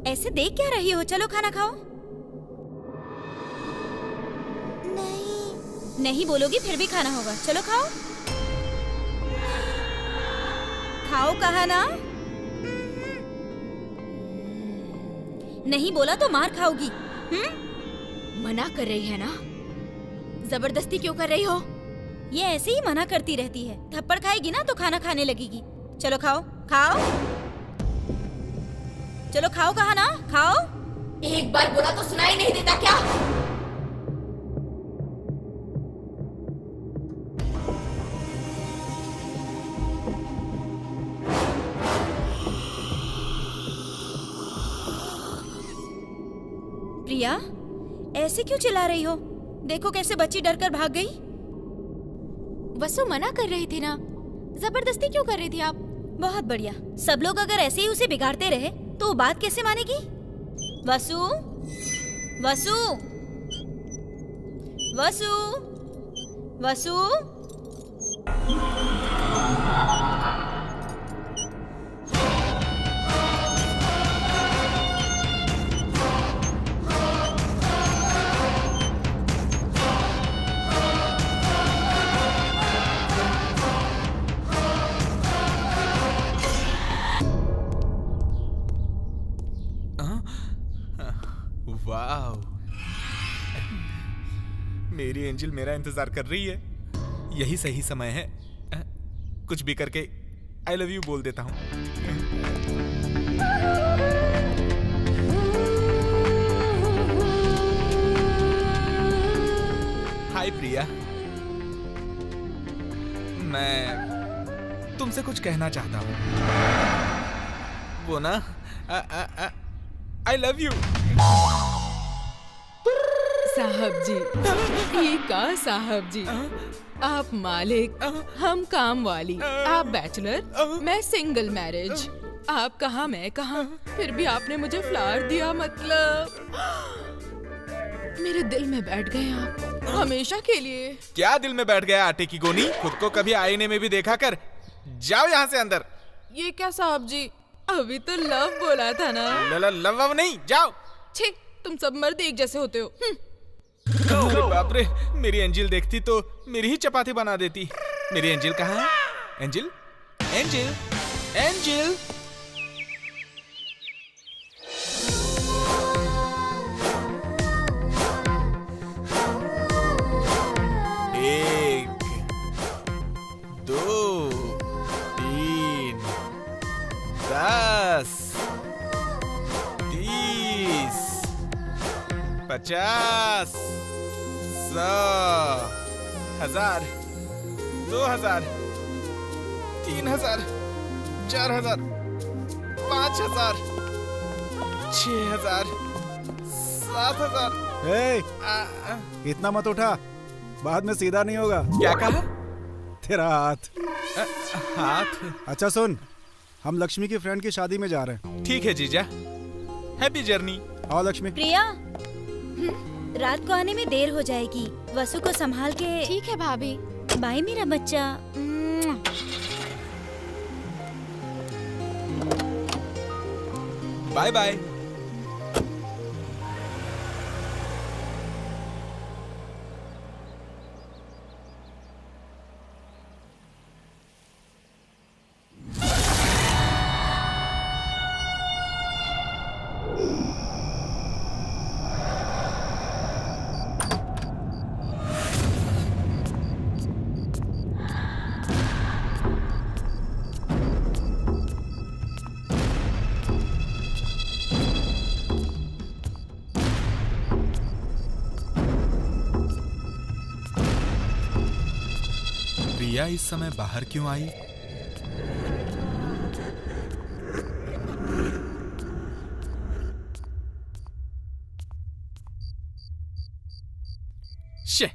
ऐसे देख क्या रही हो? चलो खाना खाओ। नहीं बोलोगी फिर भी खाना होगा। चलो खाओ। खाओ कहा ना? नहीं बोला तो मार खाओगी। मना कर रही है ना? जबरदस्ती क्यों कर रही हो? ये ऐसे ही मना करती रहती है। थप्पड़ खाएगी ना तो खाना खाने लगेगी। चलो खाओ खाओ। चलो खाओ कहा ना? खाओ। एक बार बोला तो सुनाई नहीं देता क्या? प्रिया, ऐसे क्यों चिल्ला रही हो? देखो कैसे बच्ची डरकर भाग गई। वसु मना कर रही थी ना, जबरदस्ती क्यों कर रही थी आप? बहुत बढ़िया। सब लोग अगर ऐसे ही उसे बिगाड़ते रहे तो वो बात कैसे मानेगी? वसु, वसु, वसु, वसु, वाह, मेरी एंजल मेरा इंतजार कर रही है। यही सही समय है। कुछ भी करके आई लव यू बोल देता हूँ। हाय प्रिया, मैं तुमसे कुछ कहना चाहता हूँ। वो ना, आई लव यू। साहब जी, ठीक है साहब जी। आप मालिक, हम काम वाली। आप बैचलर, मैं सिंगल मैरिज। आप कहाँ मैं कहाँ, फिर भी आपने मुझे फ्लावर दिया, मतलब मेरे दिल में बैठ गए आप हमेशा के लिए। क्या दिल में बैठ गया आटे की गोनी? खुद को कभी आईने में भी देखा कर। जाओ यहाँ से अंदर। ये क्या साहब जी, अभी तो लव बोला था ना। लव नहीं, जाओ। छी, तुम सब मर्द एक जैसे होते हो। अरे बाप रे, मेरी एंजिल देखती तो मेरी ही चपाती बना देती। मेरी एंजिल कहाँ है? Angel, angel, angel. एक, दो, तीन, 10, 30, 50, 100, 1000, 2000, 3000, 4000, 5000, 6000, 7000। इतना मत उठा, बाद में सीधा नहीं होगा। क्या कहा? तेरा हाथ। हाथ? अच्छा सुन, हम लक्ष्मी की फ्रेंड की शादी में जा रहे हैं। ठीक है जीजा, हैप्पी जर्नी। आओ लक्ष्मी। प्रिया, रात को आने में देर हो जाएगी। वसु को संभाल के। ठीक है भाभी। बाय मेरा बच्चा। Bye bye. प्रिया इस समय बाहर क्यों आई? शे,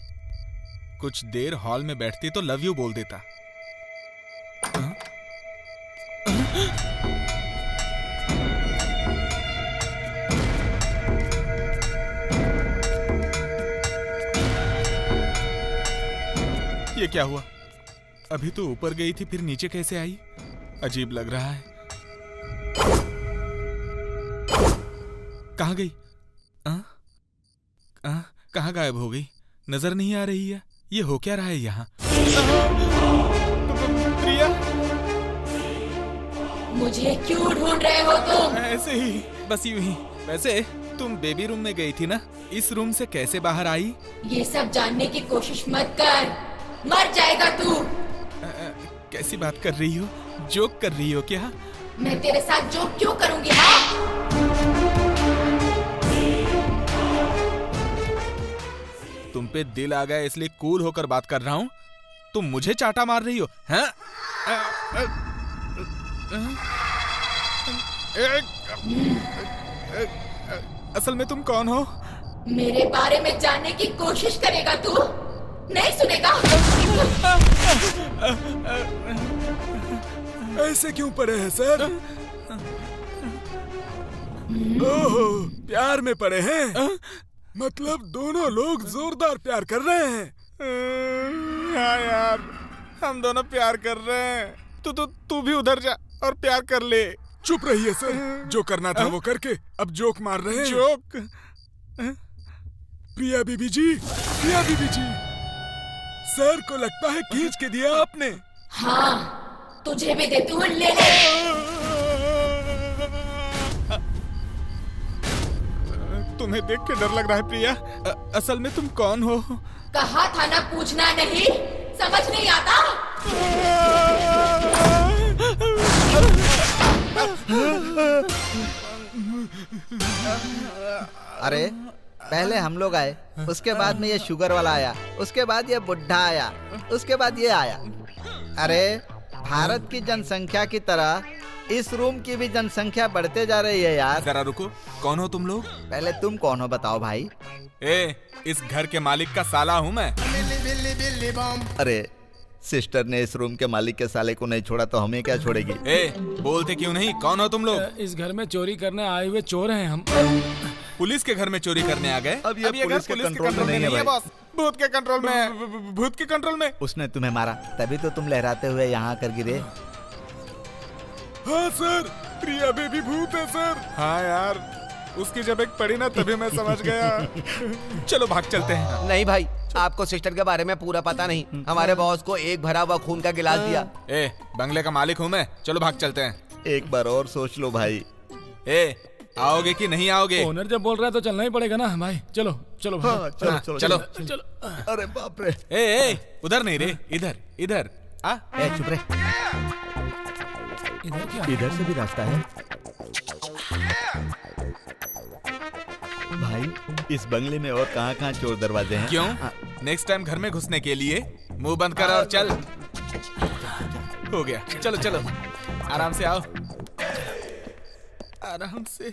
कुछ देर हॉल में बैठती तो लव यू बोल देता। ये क्या हुआ? अभी तो ऊपर गई थी, फिर नीचे कैसे आई? अजीब लग रहा है। कहाँ गई? कहाँ गायब हो गई? नजर नहीं आ रही है। ये हो क्या रहा है यहाँ? प्रिया, मुझे क्यों ढूंढ रहे हो तुम? ऐसे ही, बस यूं ही। वैसे तुम बेबी रूम में गई थी ना, इस रूम से कैसे बाहर आई? ये सब जानने की कोशिश मत कर, मर जाएगा तू। कैसी बात कर रही हो? जोक कर रही हो क्या? मैं तेरे साथ जोक क्यों करूंगी? हाँ? तुम पे दिल आ गया इसलिए कूल होकर बात कर रहा हूँ। तुम मुझे चाटा मार रही हो, हैं? असल में तुम कौन हो? मेरे बारे में जानने की कोशिश करेगा तू? नहीं सुनेगा? ऐसे क्यों पड़े हैं सर? ओह, प्यार में पड़े हैं? मतलब दोनों लोग जोरदार प्यार कर रहे हैं। हाँ यार, हम दोनों प्यार कर रहे हैं। तू भी उधर जा और प्यार कर ले। चुप रहिए सर, जो करना था वो करके अब जोक मार रहे हैं। जोक? प्रिया बीबी जी, प्रिया बीबी जी, सर को लगता है खींच के दिया आपने। हाँ, तुझे भी देती हूँ, ले ले। तुम्हें देख के डर लग रहा है प्रिया। असल में तुम कौन हो? कहा था ना पूछना नहीं, समझ नहीं आता। अरे पहले हम लोग आए, उसके बाद में ये शुगर वाला आया, उसके बाद ये बुढ़ा आया, उसके बाद ये आया। अरे भारत की जनसंख्या की तरह इस रूम की भी जनसंख्या बढ़ते जा रही है यार। जरा रुको, कौन हो तुम लोग? पहले तुम कौन हो बताओ भाई। इस घर के मालिक का साला हूँ मैं। अरे सिस्टर ने इस रूम के मालिक के साले को नहीं छोड़ा तो हमें क्या छोड़ेगी। बोलते क्यों नहीं? कौन हो तुम लोग? इस घर में चोरी करने आए हुए चोर हैं हम। पुलिस के घर में चोरी करने आ गए? अब ये पुलिस के कंट्रोल में नहीं है भाई। बॉस, भूत के कंट्रोल में है। भूत के कंट्रोल में? उसने तुम्हें मारा तभी तो तुम लहराते हुए यहाँ कर गिरे। हाँ सर, प्रिया बेबी भूत है सर। हाँ यार, उसकी जब एक पड़ी ना तभी मैं समझ गया। चलो भाग चलते हैं। नहीं भाई, आपको सिस्टर के बारे में पूरा पता नहीं। हमारे बॉस को एक भरा हुआ खून का गिलास दिया। बंगले का मालिक हूँ मैं। चलो भाग चलते हैं। एक बार और सोच लो भाई। आओगे कि नहीं आओगे? ओनर जब बोल रहा है तो चलना ही पड़ेगा ना भाई। चलो चलो भाई। हाँ, चलो चलो चलो। चलो। अरे बाप रे। उधर नहीं रे, इधर इधर आ। चुप रे। इधर क्या? इधर से भी रास्ता है भाई। इस बंगले में और कहाँ चोर दरवाजे हैं? क्यों? नेक्स्ट टाइम घर में घुसने के लिए मुंह बंद कर और चल। हो गया, चलो चलो, आराम से आओ, आराम से।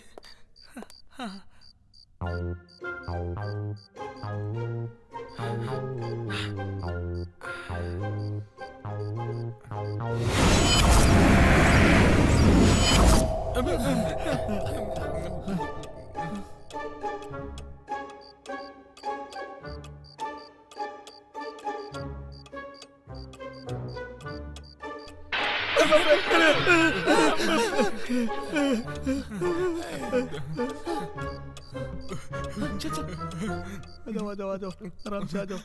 आ जाओ आराम से आ जाओ।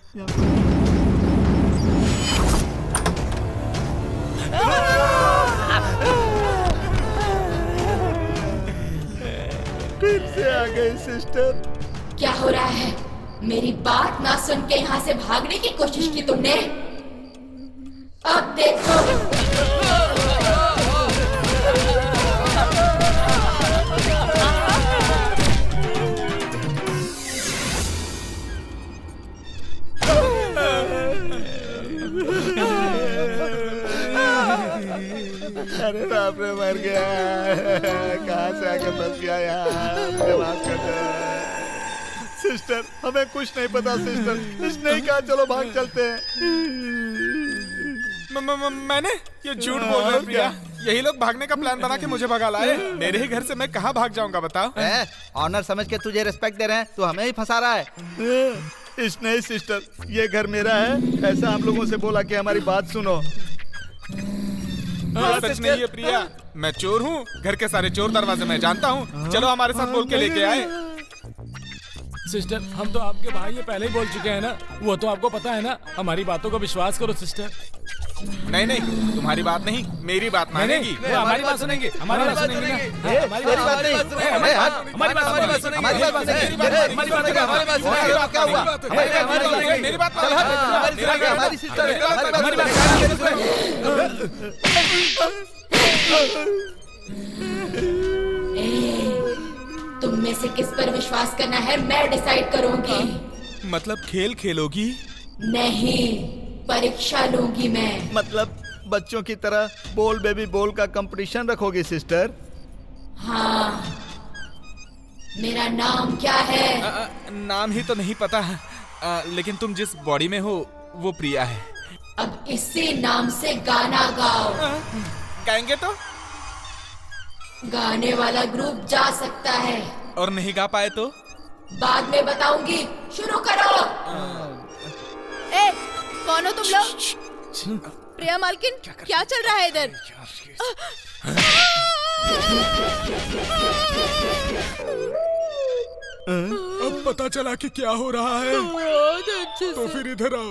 फिर से आ गई सिस्टर। क्या हो रहा है? मेरी बात ना सुन के यहाँ से भागने की कोशिश की तुमने? अब देखो। अरे बाप रे, मर गया। कहाँ से आके फंस गया यार। मुझे माफ कर दो सिस्टर, हमें कुछ नहीं पता सिस्टर। इसने ही कहा चलो भाग चलते हैं। मैंने ये झूठ बोल रहा है प्रिया। यही लोग भागने का प्लान बना के मुझे भगा लाए। मेरे ही घर से मैं कहाँ भाग जाऊंगा बताओ? ऑनर समझ के तुझे रिस्पेक्ट दे रहे हैं, तो हमें ही फंसा रहा है। इसने ही सिस्टर, ये घर मेरा है ऐसा हम लोगों से बोला कि हमारी बात सुनो। सच नहीं है प्रिया, मैं चोर हूँ। घर के सारे चोर दरवाजे मैं जानता हूँ। चलो हमारे साथ बोल के लेके आए। सिस्टर, हम तो आपके भाई ये पहले ही बोल चुके हैं ना, वो तो आपको पता है ना। हमारी बातों को विश्वास करो सिस्टर। नहीं नहीं, तुम्हारी बात नहीं, मेरी बात मानेगी। हमारी बात सुनेंगे, हमारी बात सुनेंगे ना। हमारी बात नहीं, हमारी बात सुनेंगे, हमारी बात क्या हुआ? मेरी बात हमारी सिस्टर तुम में से किस पर विश्वास करना है मैं डिसाइड करूंगी। मतलब खेल खेलोगी? नहीं, परीक्षा लूंगी मैं। मतलब बच्चों की तरह बोल बेबी बोल का कंपटीशन रखोगी सिस्टर? हाँ। मेरा नाम क्या है? नाम ही तो नहीं पता, लेकिन तुम जिस बॉडी में हो वो प्रिया है। अब इसी नाम से गाना गाओ। गाएंगे तो? गाने वाला ग्रुप जा सकता है। और नहीं गा पाए तो? बाद में बताऊंगी, शुरू करो। ए, कौन हो तुम लोग? प्रिया मालकिन, क्या चल रहा है इधर? अब पता चला कि क्या हो रहा है। तो फिर इधर आओ।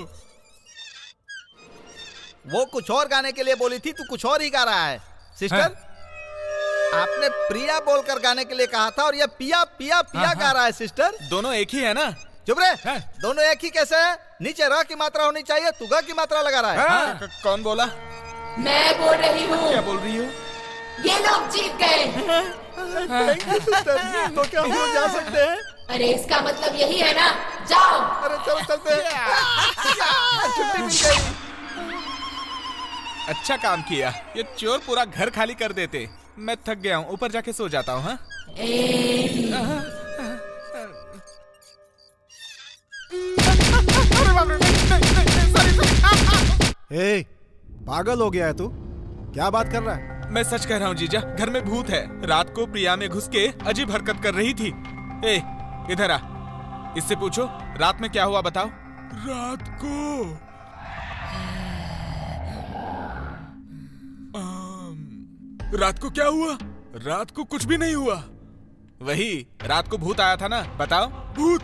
वो कुछ और गाने के लिए बोली थी, तू कुछ और ही गा रहा है। सिस्टर, आपने प्रिया बोलकर गाने के लिए कहा था और ये पिया पिया पिया गा रहा है। सिस्टर, दोनों एक ही है ना? चुप रहे। दोनों एक ही कैसे है? नीचे र की मात्रा होनी चाहिए, तू ग की मात्रा लगा रहा है। कौन बोला? मैं बोल रही हूँ। क्या बोल रही हो? ये लोग जीत गए। Thank you sister. तो क्या हम लोग जा सकते हैं? अरे इसका मतलब यही है ना, जाओ। अरे चलो चलते हैं। छुट्टी मिल गई। अच्छा काम किया, ये चोर पूरा घर खाली कर देते। मैं थक गया हूँ, ऊपर जाके सो जाता हूँ। हाँ? ए, पागल हो गया है तू? क्या बात कर रहा है? मैं सच कह रहा हूँ जीजा, घर में भूत है। रात को प्रिया में घुस के अजीब हरकत कर रही थी। ए, इधर आ, इससे पूछो रात में क्या हुआ, बताओ। रात को रात को क्या हुआ? रात को कुछ भी नहीं हुआ। वही रात को भूत आया था ना, बताओ। भूत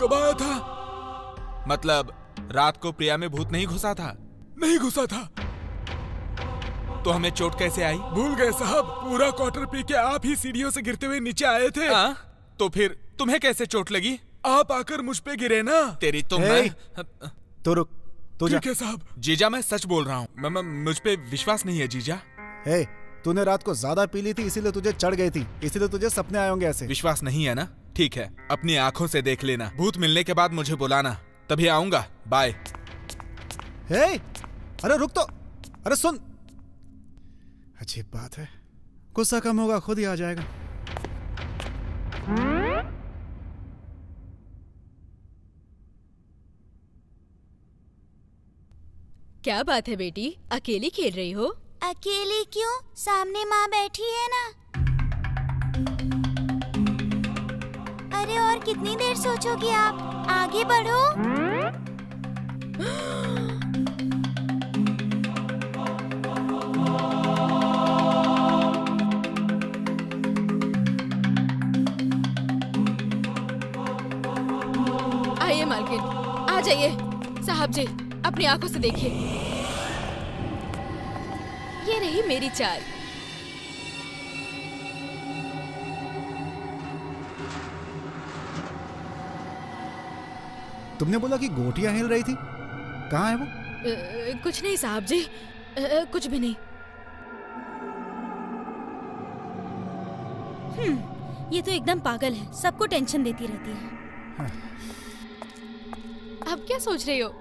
कब आया था? मतलब रात को प्रिया में भूत नहीं घुसा था? नहीं घुसा था। तो हमें चोट कैसे आई? भूल गए साहब, पूरा क्वार्टर पी के आप ही सीढ़ियों से गिरते हुए नीचे आए थे। तो फिर तुम्हें कैसे चोट लगी? आप आकर मुझ पे गिरे ना। तेरी तो तो रुक, तू जा। ठीक है साहब। जीजा मैं सच बोल रहा हूँ, मुझ पे विश्वास नहीं है जीजा। हे, तूने रात को ज्यादा पी ली थी, इसीलिए तुझे चढ़ गई थी, इसीलिए तुझे सपने आए होंगे ऐसे। विश्वास नहीं है ना? ठीक है, अपनी आंखों से देख लेना। भूत मिलने के बाद मुझे बुलाना, तभी आऊंगा। बाय। हे, अरे रुक तो, अरे सुन। अजीब बात है, गुस्सा कम होगा खुद ही आ जाएगा। क्या बात है बेटी, अकेली खेल रही हो? अकेली क्यों? सामने माँ बैठी है ना। अरे और कितनी देर सोचोगी आप? आगे बढ़ो। आइए मालकिन, आ जाइए। साहब जी, अपनी आंखों से देखिए, ये रही मेरी चाल। तुमने बोला कि गोटियां हिल रही थी, कहाँ है वो? कुछ नहीं साहब जी, कुछ भी नहीं। ये तो एकदम पागल है, सबको टेंशन देती रहती है। अब क्या सोच रही हो?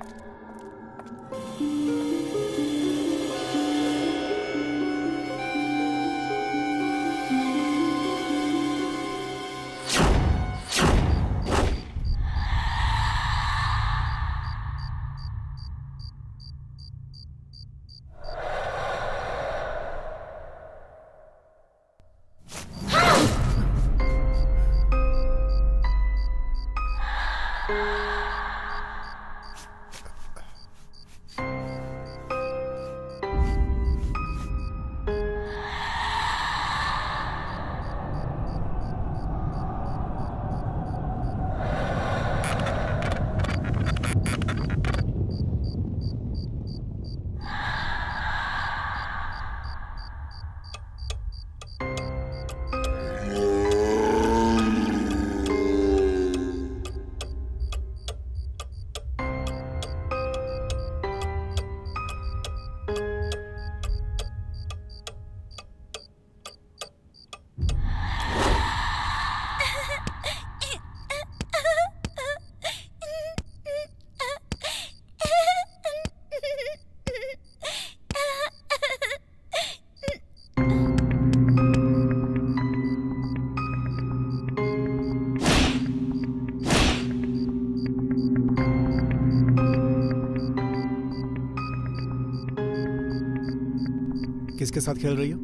किसके साथ खेल रही हो?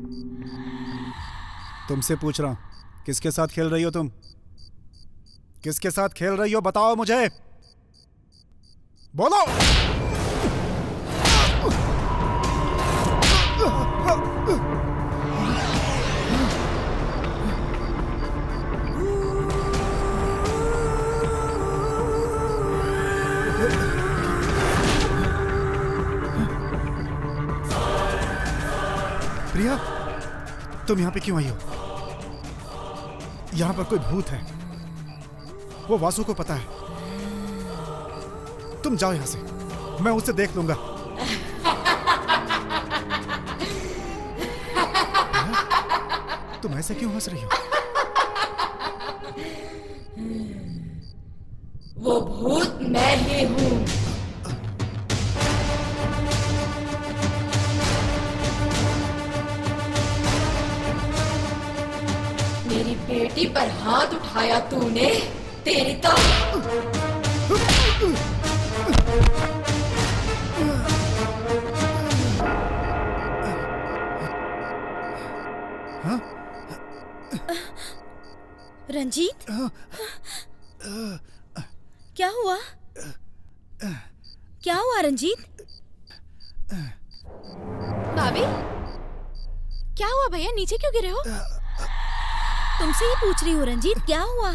तुमसे पूछ रहा हूं, किसके साथ खेल रही हो तुम? किसके साथ खेल रही हो बताओ मुझे, बोलो। प्रिया, तुम यहाँ पे क्यों आई हो? यहाँ पर कोई भूत है, वो वासु को पता है। तुम जाओ यहाँ से, मैं उसे देख लूंगा। तुम ऐसे क्यों हंस रही हो? वो भूत मैं ही हूँ। मेरी बेटी पर हाथ उठाया तूने, तेरी तो हाँ? रंजीत, क्या हुआ? क्या हुआ रंजीत? भाभी, क्या हुआ भैया? नीचे क्यों गिरे हो? तुमसे ही पूछ रही हूँ रंजीत, क्या हुआ?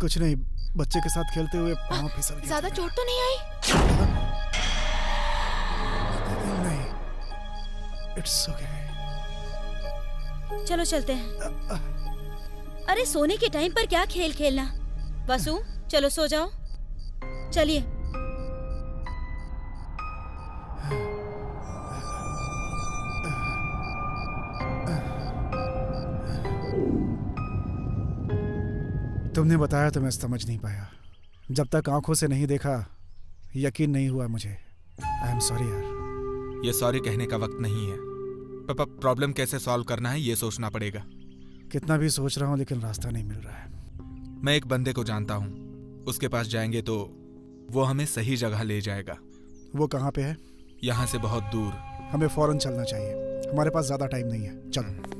कुछ नहीं, बच्चे के साथ खेलते हुए पाँव फिसल गया। ज्यादा चोट तो नहीं आई? नहीं, इट्स ओके। चलो चलते हैं। अरे सोने के टाइम पर क्या खेल खेलना। वासु, चलो सो जाओ। चलिए। तुमने बताया तो मैं समझ नहीं पाया। जब तक आंखों से नहीं देखा यकीन नहीं हुआ मुझे। आई एम सॉरी यार। ये सॉरी कहने का वक्त नहीं है। पापा, प्रॉब्लम कैसे सॉल्व करना है ये सोचना पड़ेगा। कितना भी सोच रहा हूँ लेकिन रास्ता नहीं मिल रहा है। मैं एक बंदे को जानता हूँ, उसके पास जाएंगे तो वो हमें सही जगह ले जाएगा। वो कहाँ पे है? यहाँ से बहुत दूर। हमें फौरन चलना चाहिए, हमारे पास ज्यादा टाइम नहीं है। चलो।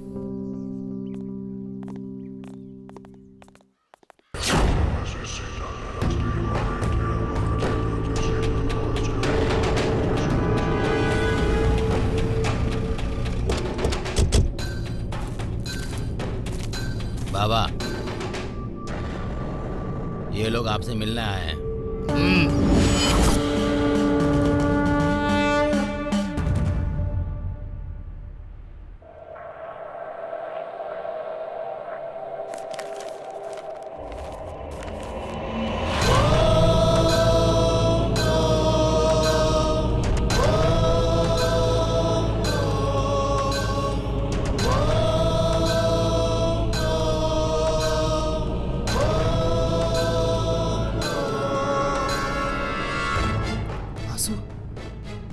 बाबा, ये लोग आपसे मिलने आए हैं।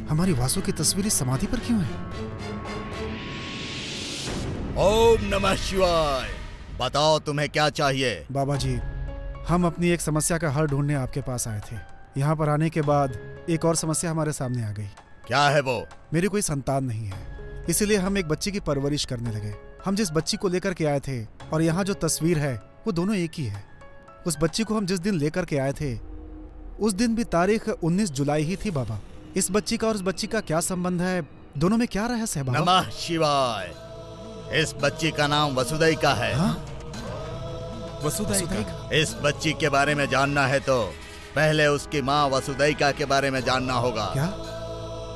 हमारी वासु की तस्वीर इस समाधि पर क्यों है? ओम नमः शिवाय। बताओ तुम्हें क्या चाहिए? बाबा जी, हम अपनी एक समस्या का हल ढूंढने आपके पास आए थे। यहाँ पर आने के बाद एक और समस्या हमारे सामने आ गई। क्या है वो? मेरी कोई संतान नहीं है, इसीलिए हम एक बच्ची की परवरिश करने लगे। हम जिस बच्ची को लेकर के आए थे और यहाँ जो तस्वीर है वो दोनों एक ही है। उस बच्ची को हम जिस दिन लेकर के आए थे उस दिन भी तारीख 19 जुलाई ही थी बाबा। इस बच्ची का और उस बच्ची का क्या संबंध है? दोनों में क्या रहस्य है बाबा? नमः शिवाय। इस बच्ची का नाम वसुदैका है। हाँ? वसुदैका? इस बच्ची के बारे में जानना है तो पहले उसकी माँ वसुदैका के बारे में जानना होगा। क्या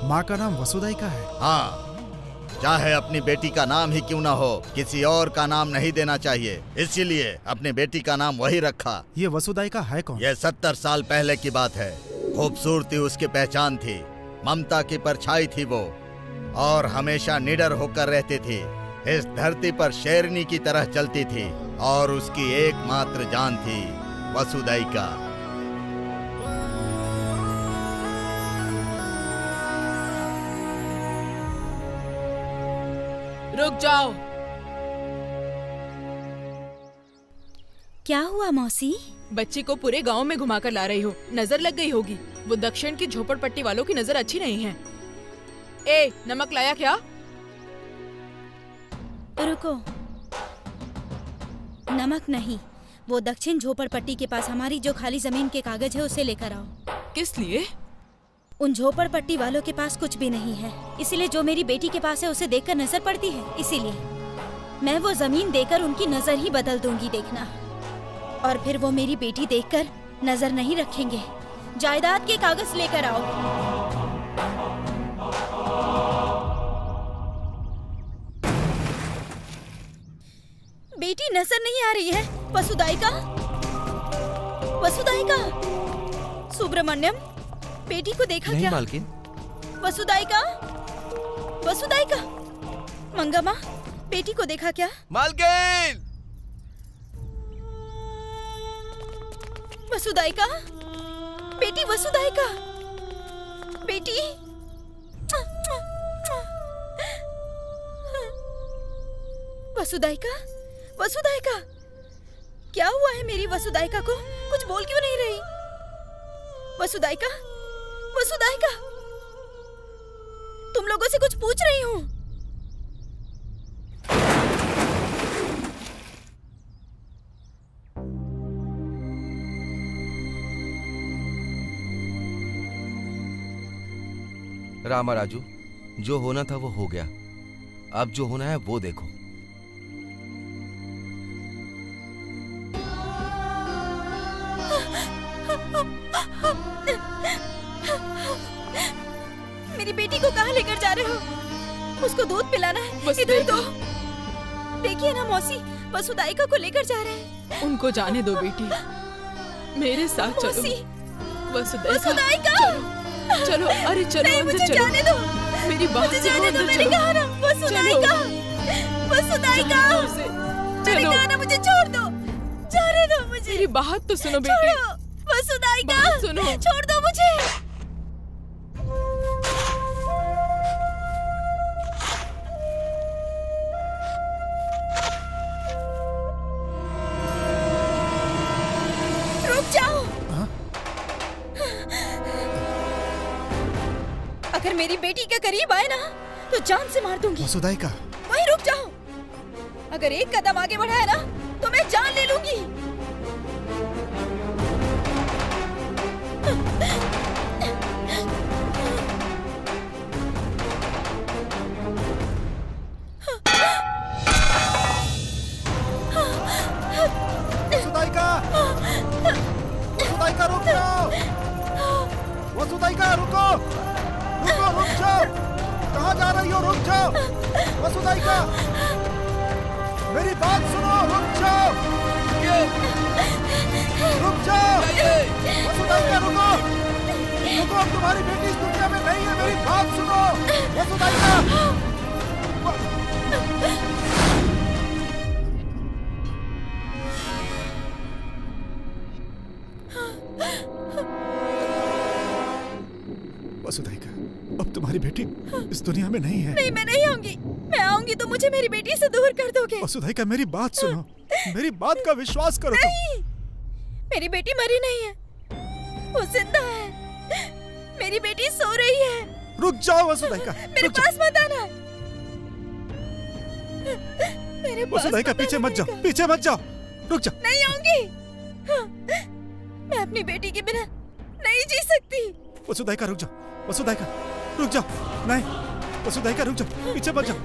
माँ का नाम वसुदैका है? हाँ, चाहे अपनी बेटी का नाम ही क्यों ना हो, किसी और का नाम नहीं देना चाहिए, इसीलिए अपनी बेटी का नाम वही रखा। ये वसुदैका है कौन? ये 70 साल पहले की बात है। खूबसूरती उसकी पहचान थी, ममता की परछाई थी वो, और हमेशा निडर होकर रहती थी। इस धरती पर शेरनी की तरह चलती थी और उसकी एकमात्र जान थी वसुदैका। रुक जाओ। क्या हुआ मौसी? बच्ची को पूरे गांव में घुमाकर ला रही हो, नजर लग गई होगी। वो दक्षिण की झोपड़पट्टी वालों की नजर अच्छी नहीं है। ए, नमक लाया क्या? रुको, नमक नहीं, वो दक्षिण झोपड़पट्टी के पास हमारी जो खाली जमीन के कागज है उसे लेकर आओ। किस लिए? उन झोपड़पट्टी वालों के पास कुछ भी नहीं है, इसीलिए जो मेरी बेटी के पास है उसे देखकर नजर पड़ती है, इसीलिए मैं वो जमीन देकर उनकी नजर ही बदल दूंगी, देखना। और फिर वो मेरी बेटी देखकर नजर नहीं रखेंगे। जायदाद के कागज लेकर आओ। बेटी नजर नहीं आ रही है। वसुदाइका, वसुदाइका, सुब्रमण्यम, बेटी को देखा नहीं क्या? मालकिन। वसुदाइका, वसुदाइका, मंगम्मा, बेटी को देखा क्या? मालकिन! वसुदाइका, बेटी वसुदाइका, बेटी। वसुदाइका, वसुदाइका, क्या हुआ है मेरी वसुदाइका को? कुछ बोल क्यों नहीं रही? वसुदाइका, वसुदाइका, तुम लोगों से कुछ पूछ रही हूँ। रामा राजू, जो होना था वो हो गया, अब जो होना है वो देखो। मेरी बेटी को कहाँ लेकर जा रहे हो? उसको दूध पिलाना है। इधर दो। देखिए ना मौसी, वसुदाइका को लेकर जा रहे हैं। उनको जाने दो बेटी, मेरे साथ चलो। मौसी, वसुदाइका, वसुदाइका, चलो, अरे चलो, नहीं, अंदर मुझे चलो। जाने दो। मेरी बात मुझे सुनो, जाने दो, अंदर मैंने चलो। कहा ना। वसुदाइका, वसुदाइका, मैंने कहा ना, मुझे छोड़ दो। जाने दो मुझे। मेरी बात तो सुनो बेटी। छोड़ो, वसुदाइका, बात सुनो। छोड़ दो मुझे। रुक जाओ। अगर मेरी बेटी के करीब आए ना तो जान से मार दूंगी। वसुदाइका, वहीं रुक जाओ। अगर एक कदम आगे बढ़ाया ना तो मैं जान ले लूंगी। वसुदाइका, वसुदाइका रुक जाओ। वसुदाइका रुको, रुको, रुक जाओ। कहाँ जा रही हो? रुक जाओ। वसुदाइका, मेरी बात सुनो, रुक जाओ। रुक जाओ। वसुदाइका रुको, रुको, अब तुम्हारी बेटी इस दुनिया में नहीं है। मेरी बात सुनो वसुदाइका। वसुदाइका, अब तुम्हारी बेटी इस दुनिया में नहीं है। नहीं, मैं नहीं आऊंगी। मैं आऊंगी तो मुझे मेरी बेटी से दूर कर दोगे। वसुदाइका, मेरी बात सुनो, मेरी बात का विश्वास करो। नहीं, मेरी बेटी मरी नहीं है, वो जिंदा है। मेरी बेटी सो रही है। रुक जाओ वसुदाइका, मेरे रुक जाओ। पास मत आना। मेरे पास वसुदाइका, पीछे मत जाओ, पीछे मत जाओ, रुक जाओ। नहीं आऊंगी। मैं अपनी बेटी के बिना नहीं जी सकती। वसुदाइका रुक जाओ, वसुदाइका रुक जाओ। नहीं, वसुदाइका रुक जाओ, पीछे मत जाओ,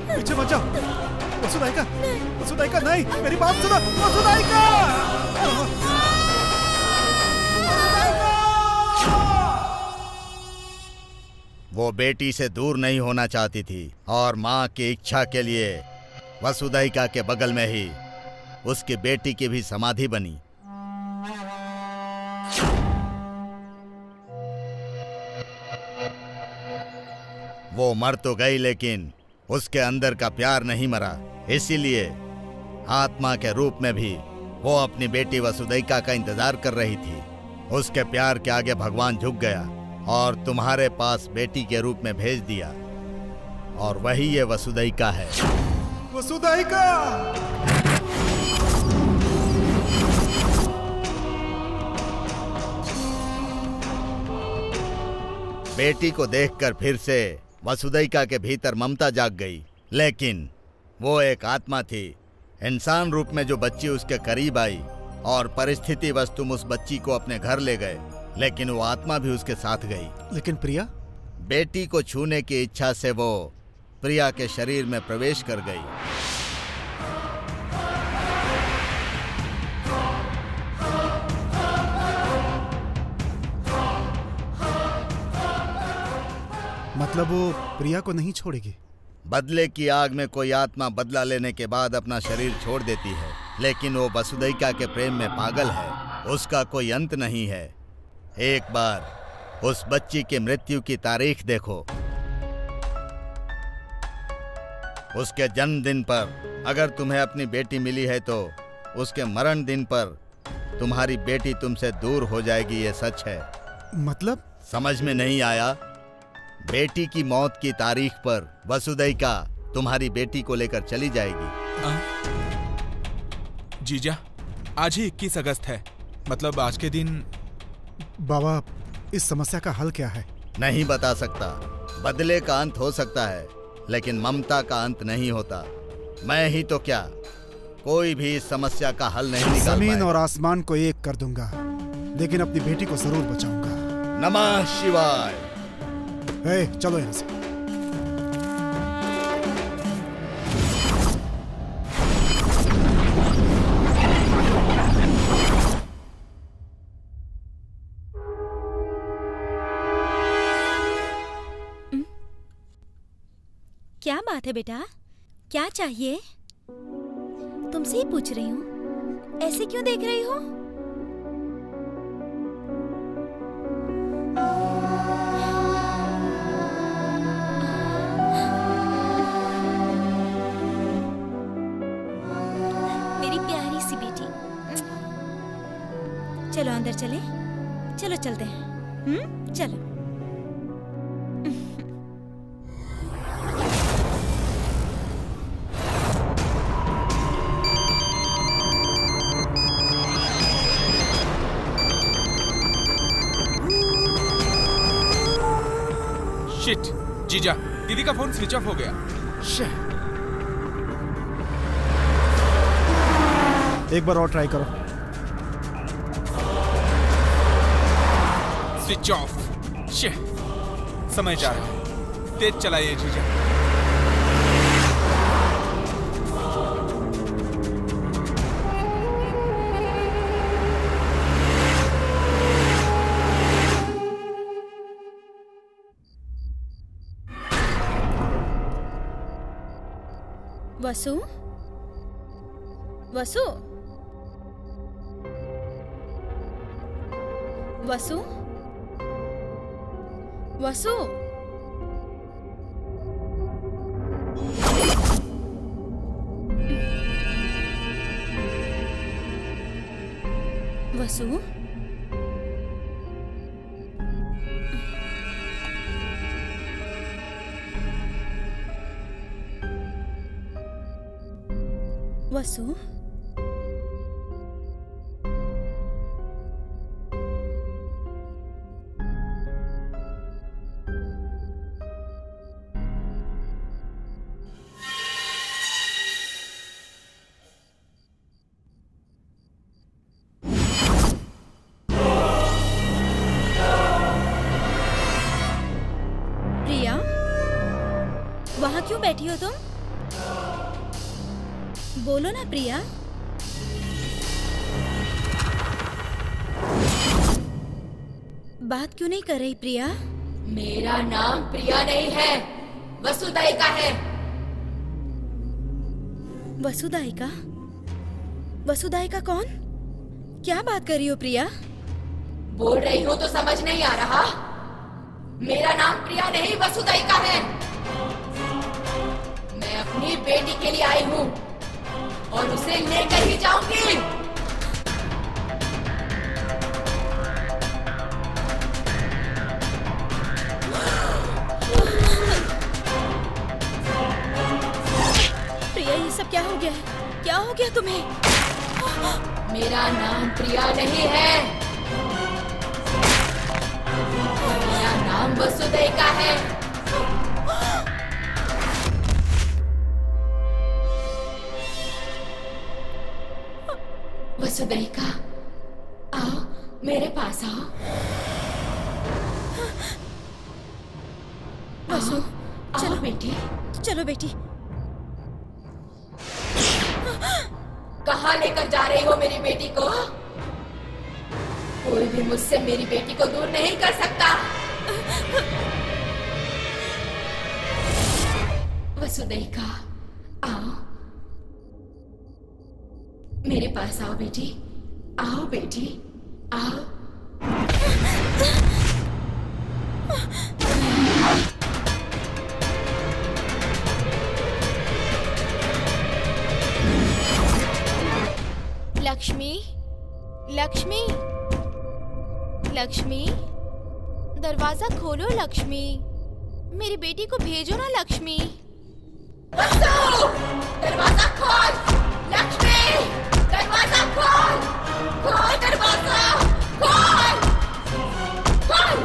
पीछे मत जाओ। वसुदाइका, वसुदाइका नहीं, मेरी बात सुनो। वसुदाइका, वो बेटी से दूर नहीं होना चाहती थी और माँ की इच्छा के लिए वसुदाइका के बगल में ही उसकी बेटी की भी समाधि बनी। वो मर तो गई लेकिन उसके अंदर का प्यार नहीं मरा, इसीलिए आत्मा के रूप में भी वो अपनी बेटी वसुदाइका का इंतजार कर रही थी। उसके प्यार के आगे भगवान झुक गया और तुम्हारे पास बेटी के रूप में भेज दिया, और वही ये वसुदाइका है। वसुदाइका, बेटी को देखकर फिर से वसुदाइका के भीतर ममता जाग गई, लेकिन वो एक आत्मा थी, इंसान रूप में जो बच्ची उसके करीब आई और परिस्थितिवश तुम उस बच्ची को अपने घर ले गए, लेकिन वो आत्मा भी उसके साथ गई। लेकिन प्रिया? बेटी को छूने की इच्छा से वो प्रिया के शरीर में प्रवेश कर गई। मतलब वो प्रिया को नहीं छोड़ेगी? बदले की आग में कोई आत्मा बदला लेने के बाद अपना शरीर छोड़ देती है, लेकिन वो वसुदैका के प्रेम में पागल है। उसका कोई अंत नहीं है। एक बार उस बच्ची की मृत्यु की तारीख देखो। उसके जन्मदिन पर अगर तुम्हें अपनी बेटी मिली है तो उसके मरण दिन पर तुम्हारी बेटी तुमसे दूर हो जाएगी, ये सच है। मतलब? समझ में नहीं आया? बेटी की मौत की तारीख पर वसुदैका तुम्हारी बेटी को लेकर चली जाएगी। जीजा, आज ही 21 अगस्त है, मतलब आज के दिन। बाबा, इस समस्या का हल क्या है? नहीं बता सकता। बदले का अंत हो सकता है, लेकिन ममता का अंत नहीं होता। मैं ही तो क्या, कोई भी इस समस्या का हल नहीं निकाल जमीन पाएगा। और आसमान को एक कर दूंगा, लेकिन अपनी बेटी को जरूर बचाऊंगा। नमः शिवाय। चलो यहाँ से। क्या बात है बेटा? क्या चाहिए? तुमसे ही पूछ रही हूँ। ऐसे क्यों देख रही हो? मेरी प्यारी सी बेटी। चलो अंदर चले। चलो चलते हैं। चलो। शिट, जीजा, दीदी का फोन स्विच ऑफ हो गया। एक बार और ट्राई करो। Switch off. शिट, समय जा रहा है। तेज चलाइए जीजा। वसु? वसु? वसु? वसु? वसु? वसु? प्रिया, वहां क्यों बैठी हो तुम? बोलो ना प्रिया। बात क्यों नहीं कर रही प्रिया? मेरा नाम प्रिया नहीं है, वसुदैका है। वसुदैका? वसुदैका कौन? क्या बात कर रही हो प्रिया? बोल रही हूँ तो समझ नहीं आ रहा? मेरा नाम प्रिया नहीं वसुदैका है। मैं अपनी बेटी के लिए आई हूँ और उसे लेकर ही जाऊंगी। प्रिया, ये सब क्या हो गया है? क्या हो गया तुम्हें? मेरा नाम प्रिया नहीं है, मेरा नाम वसुदैका है। वसु चलो बेटी। चलो बेटी। कहाँ लेकर जा रही हो मेरी बेटी को? कोई भी मुझसे मेरी बेटी को दूर नहीं कर सकता। वसुदेविका, आओ मेरे पास आओ बेटी। आओ बेटी, आओ। लक्ष्मी, लक्ष्मी, लक्ष्मी, दरवाजा खोलो लक्ष्मी। मेरी बेटी को भेजो ना लक्ष्मी। दरवाजा खोल लक्ष्मी, दरवाजा खोल, खोल दरवाजा, खोल, खोल।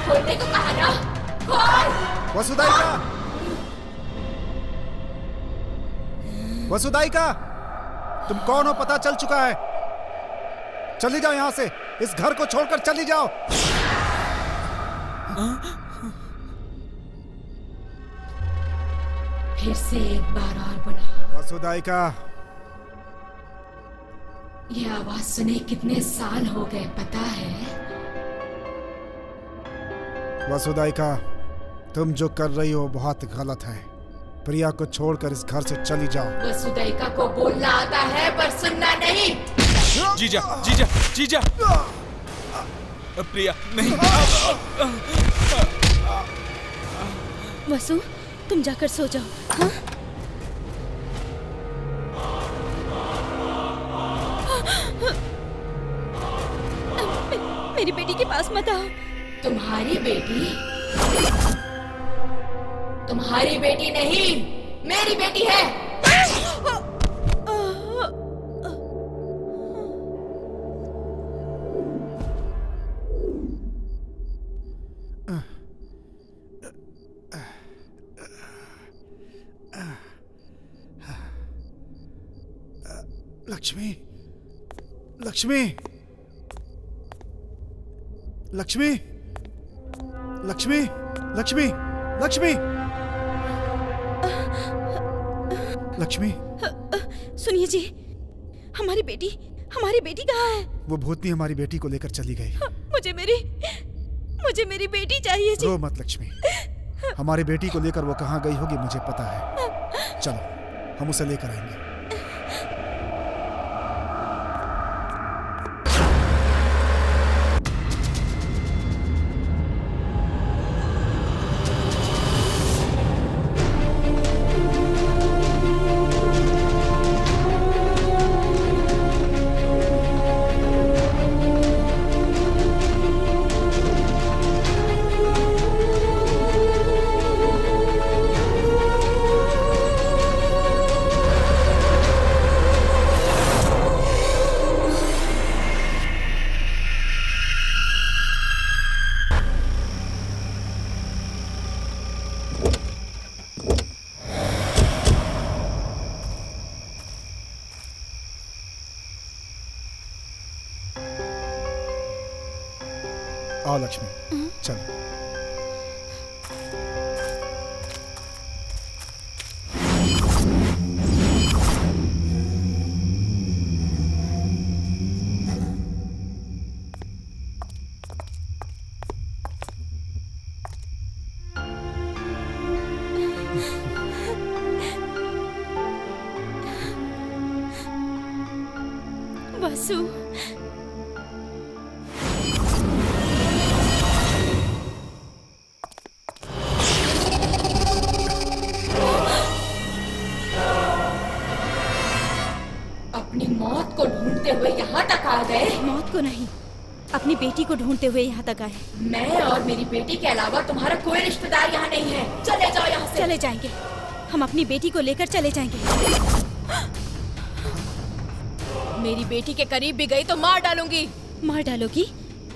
खोलने को कहा ना, खोल। वसुदाइका, वसुदाइका, तुम कौन हो पता चल चुका है। चली जाओ यहाँ से, इस घर को छोड़कर चली जाओ। फिर से एक बार और बुलाओ। वसुदाइका, ये आवाज सुने कितने साल हो गए पता है? वसुदाइका, तुम जो कर रही हो बहुत गलत है। प्रिया को छोड़कर इस घर से चली जाओ। वसुदेविका को बोलना आता है पर सुनना नहीं। जीजा, जीजा, जीजा। प्रिया नहीं। वसु, तुम जाकर सो जाओ। हाँ? मेरी बेटी के पास मत आओ। तुम्हारी बेटी? तुम्हारी बेटी नहीं, मेरी बेटी है। लक्ष्मी, लक्ष्मी, लक्ष्मी, लक्ष्मी, लक्ष्मी, लक्ष्मी, लक्ष्मी। सुनिए जी, हमारी बेटी कहाँ है? वो भूतनी हमारी बेटी को लेकर चली गई। मुझे मेरी बेटी चाहिए जी। रो मत लक्ष्मी, हमारी बेटी को लेकर वो कहाँ गई होगी मुझे पता है। चलो, हम उसे लेकर आएंगे। आओ लक्ष्मी, चलो। वसु, अपनी मौत को ढूंढते हुए यहाँ तक आ गए। मौत को नहीं, अपनी बेटी को ढूंढते हुए यहाँ तक आए। मैं और मेरी बेटी के अलावा तुम्हारा कोई रिश्तेदार यहाँ नहीं है। चले जाओ यहाँ से। चले जाएंगे, हम अपनी बेटी को लेकर चले जाएंगे। मेरी बेटी के करीब भी गई तो मार डालूंगी। मार डालोगी?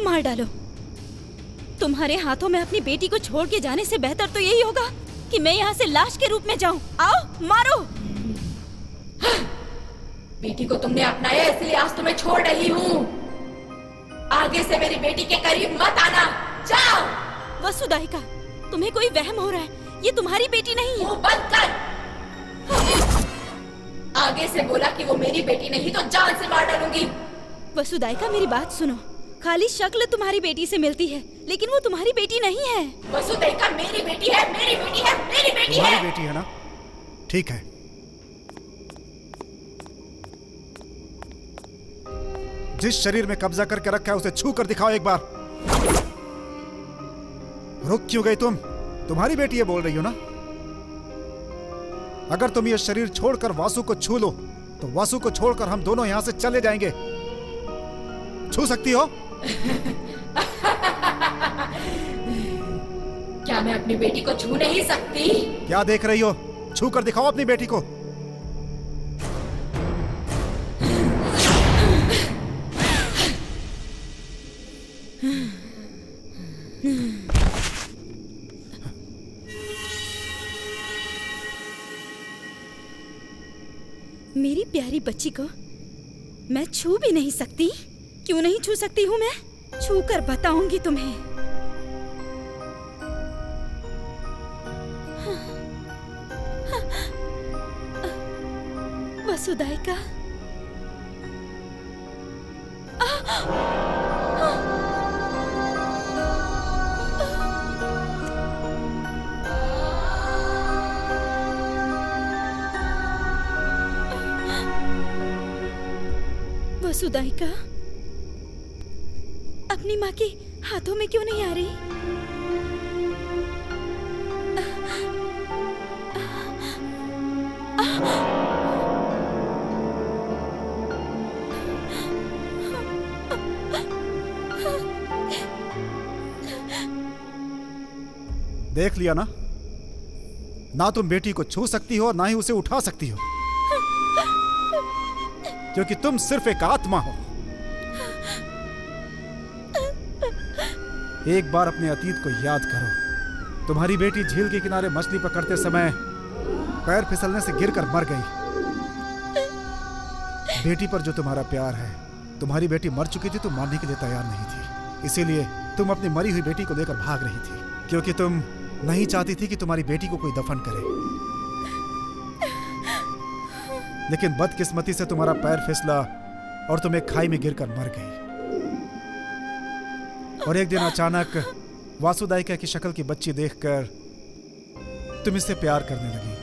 मार डालो। तुम्हारे हाथों में अपनी बेटी को छोड़ के जाने से बेहतर तो यही होगा कि मैं यहाँ से लाश के रूप में जाऊँ। आओ, मारो। बेटी को तुमने अपनाया इसलिए आज तुम्हें छोड़ रही हूँ। आगे आगे से मेरी बेटी के करीब मत आना। जाओ। वसुदाइका, तुम्हें कोई वहम हो रहा है। ये तुम्हारी बेटी नहीं है। मुंह बंद कर। आगे से बोला कि वो मेरी बेटी नहीं तो जान से मार डालूंगी। वसुदाइका, मेरी बात सुनो। खाली शक्ल तुम्हारी बेटी से मिलती है, लेकिन वो तुम्हारी बेटी नहीं है। वसुदेवा मेरी बेटी है, मेरी बेटी है, मेरी बेटी तुम्हारी है। बेटी है ना? ठीक है। जिस शरीर में कब्जा करके रखा है उसे छू कर दिखाओ एक बार। रुक क्यों गई तुम? तुम्हारी बेटी है बोल रही हो ना? अगर तुम ये शरीर छोड़कर वासु को छू लो तो वासु को छोड़कर हम दोनों यहां से चले जाएंगे। छू सकती हो? क्या मैं अपनी बेटी को छू नहीं सकती? क्या देख रही हो? छू कर दिखाओ अपनी बेटी को। मेरी प्यारी बच्ची को मैं छू भी नहीं सकती? क्यों नहीं छू सकती हूँ मैं? छू कर बताऊंगी तुम्हें। वसुदाइका, वसुदाइका, अपनी माँ के हाथों में क्यों नहीं आ रही? देख लिया ना? ना तुम बेटी को छू सकती हो ना ही उसे उठा सकती हो, क्योंकि तुम सिर्फ एक आत्मा हो। एक बार अपने अतीत को याद करो। तुम्हारी बेटी झील के किनारे मछली पकड़ते समय पैर फिसलने से गिरकर मर गई। बेटी पर जो तुम्हारा प्यार है, तुम्हारी बेटी मर चुकी थी तो मारने के लिए तैयार नहीं थी। इसीलिए तुम अपनी मरी हुई बेटी को लेकर भाग रही थी, क्योंकि तुम नहीं चाहती थी कि तुम्हारी बेटी को कोई दफन करे। लेकिन बदकिस्मती से तुम्हारा पैर फिसला और तुम एक खाई में गिरकर मर गई। और एक दिन अचानक वासुदाइका की शक्ल की बच्ची देखकर तुम इससे प्यार करने लगी।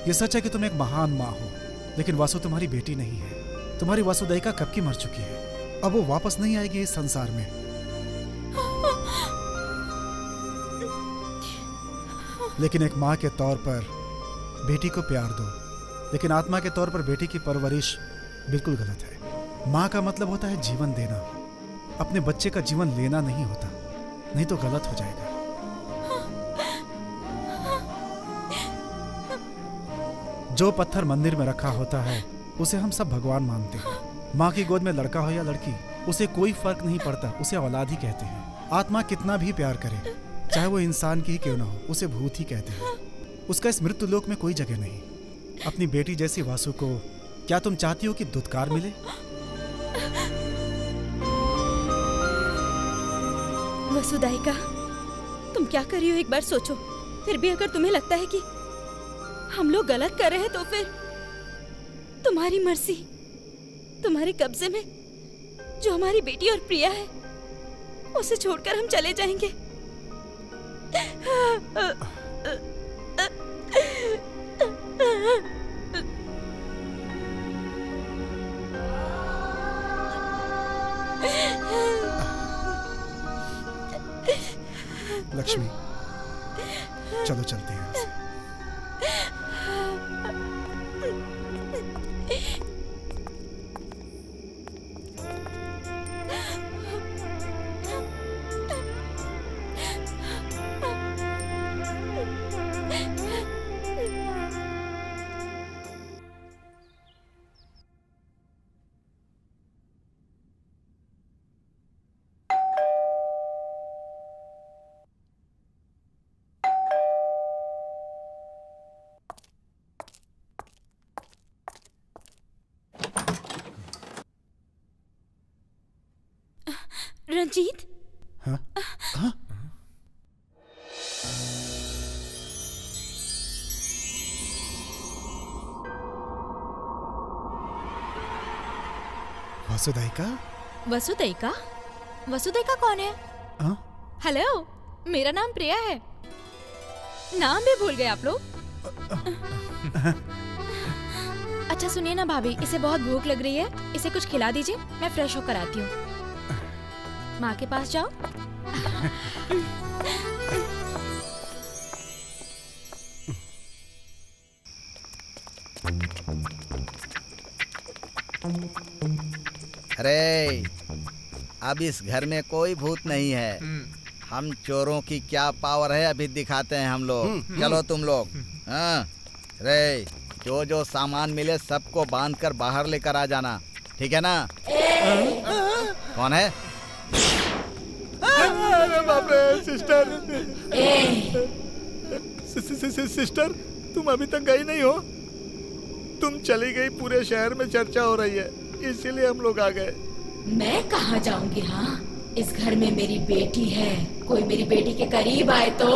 ये सच है कि तुम एक महान माँ हो, लेकिन वासु तुम्हारी बेटी नहीं है। तुम्हारी वासुदाइका कब की मर चुकी है। अब वो वापस नहीं आएगी इस संसार में। लेकिन एक माँ के तौर पर बेटी को प्यार दो, लेकिन आत्मा के तौर पर बेटी की परवरिश बिल्कुल गलत है। माँ का मतलब होता है जीवन देना, अपने बच्चे का जीवन लेना नहीं होता, नहीं तो गलत हो जाएगा। जो पत्थर मंदिर में रखा होता है उसे हम सब भगवान मानते हैं। माँ की गोद में लड़का हो या लड़की, उसे कोई फर्क नहीं पड़ता, उसे औलाद ही कहते हैं। आत्मा कितना भी प्यार करे, चाहे वो इंसान की ही क्यों ना हो, उसे भूत ही कहते हैं। उसका इस मृत्यु लोक में कोई जगह नहीं। अपनी बेटी जैसी वासु को क्या तुम चाहती हो कि दुत्कार मिले? वसुदाइका, तुम क्या कर रही हो एक बार सोचो। फिर भी अगर तुम्हें लगता है कि हम लोग गलत कर रहे हैं तो फिर तुम्हारी मर्जी, तुम्हारे कब्जे में जो हमारी बेटी और प्रिया है उसे छोड़कर हम चले जाएंगे। लक्ष्मी, चलो चलते हैं। रंजीत, हाँ? हाँ? वसुदैका? वसुदैका? वसुदैका कौन है? हाँ? हेलो, मेरा नाम प्रिया है। नाम भी भूल गए आप लोग? अच्छा सुनिए ना भाभी, इसे बहुत भूख लग रही है, इसे कुछ खिला दीजिए, मैं फ्रेश होकर आती हूँ। माँ के पास जाओ। अरे अब इस घर में कोई भूत नहीं है। हम चोरों की क्या पावर है अभी दिखाते हैं हम लोग। चलो तुम लोग। हाँ रे, जो जो सामान मिले सबको बांध कर बाहर लेकर आ जाना, ठीक है ना? कौन है? अरे बाप रे, सिस्टर, तुम अभी तक गई नहीं हो? तुम चली गई, पूरे शहर में चर्चा हो रही है, इसीलिए हम लोग आ गए। मैं कहाँ जाऊंगी? हाँ, इस घर में मेरी बेटी है, कोई मेरी बेटी के करीब आए तो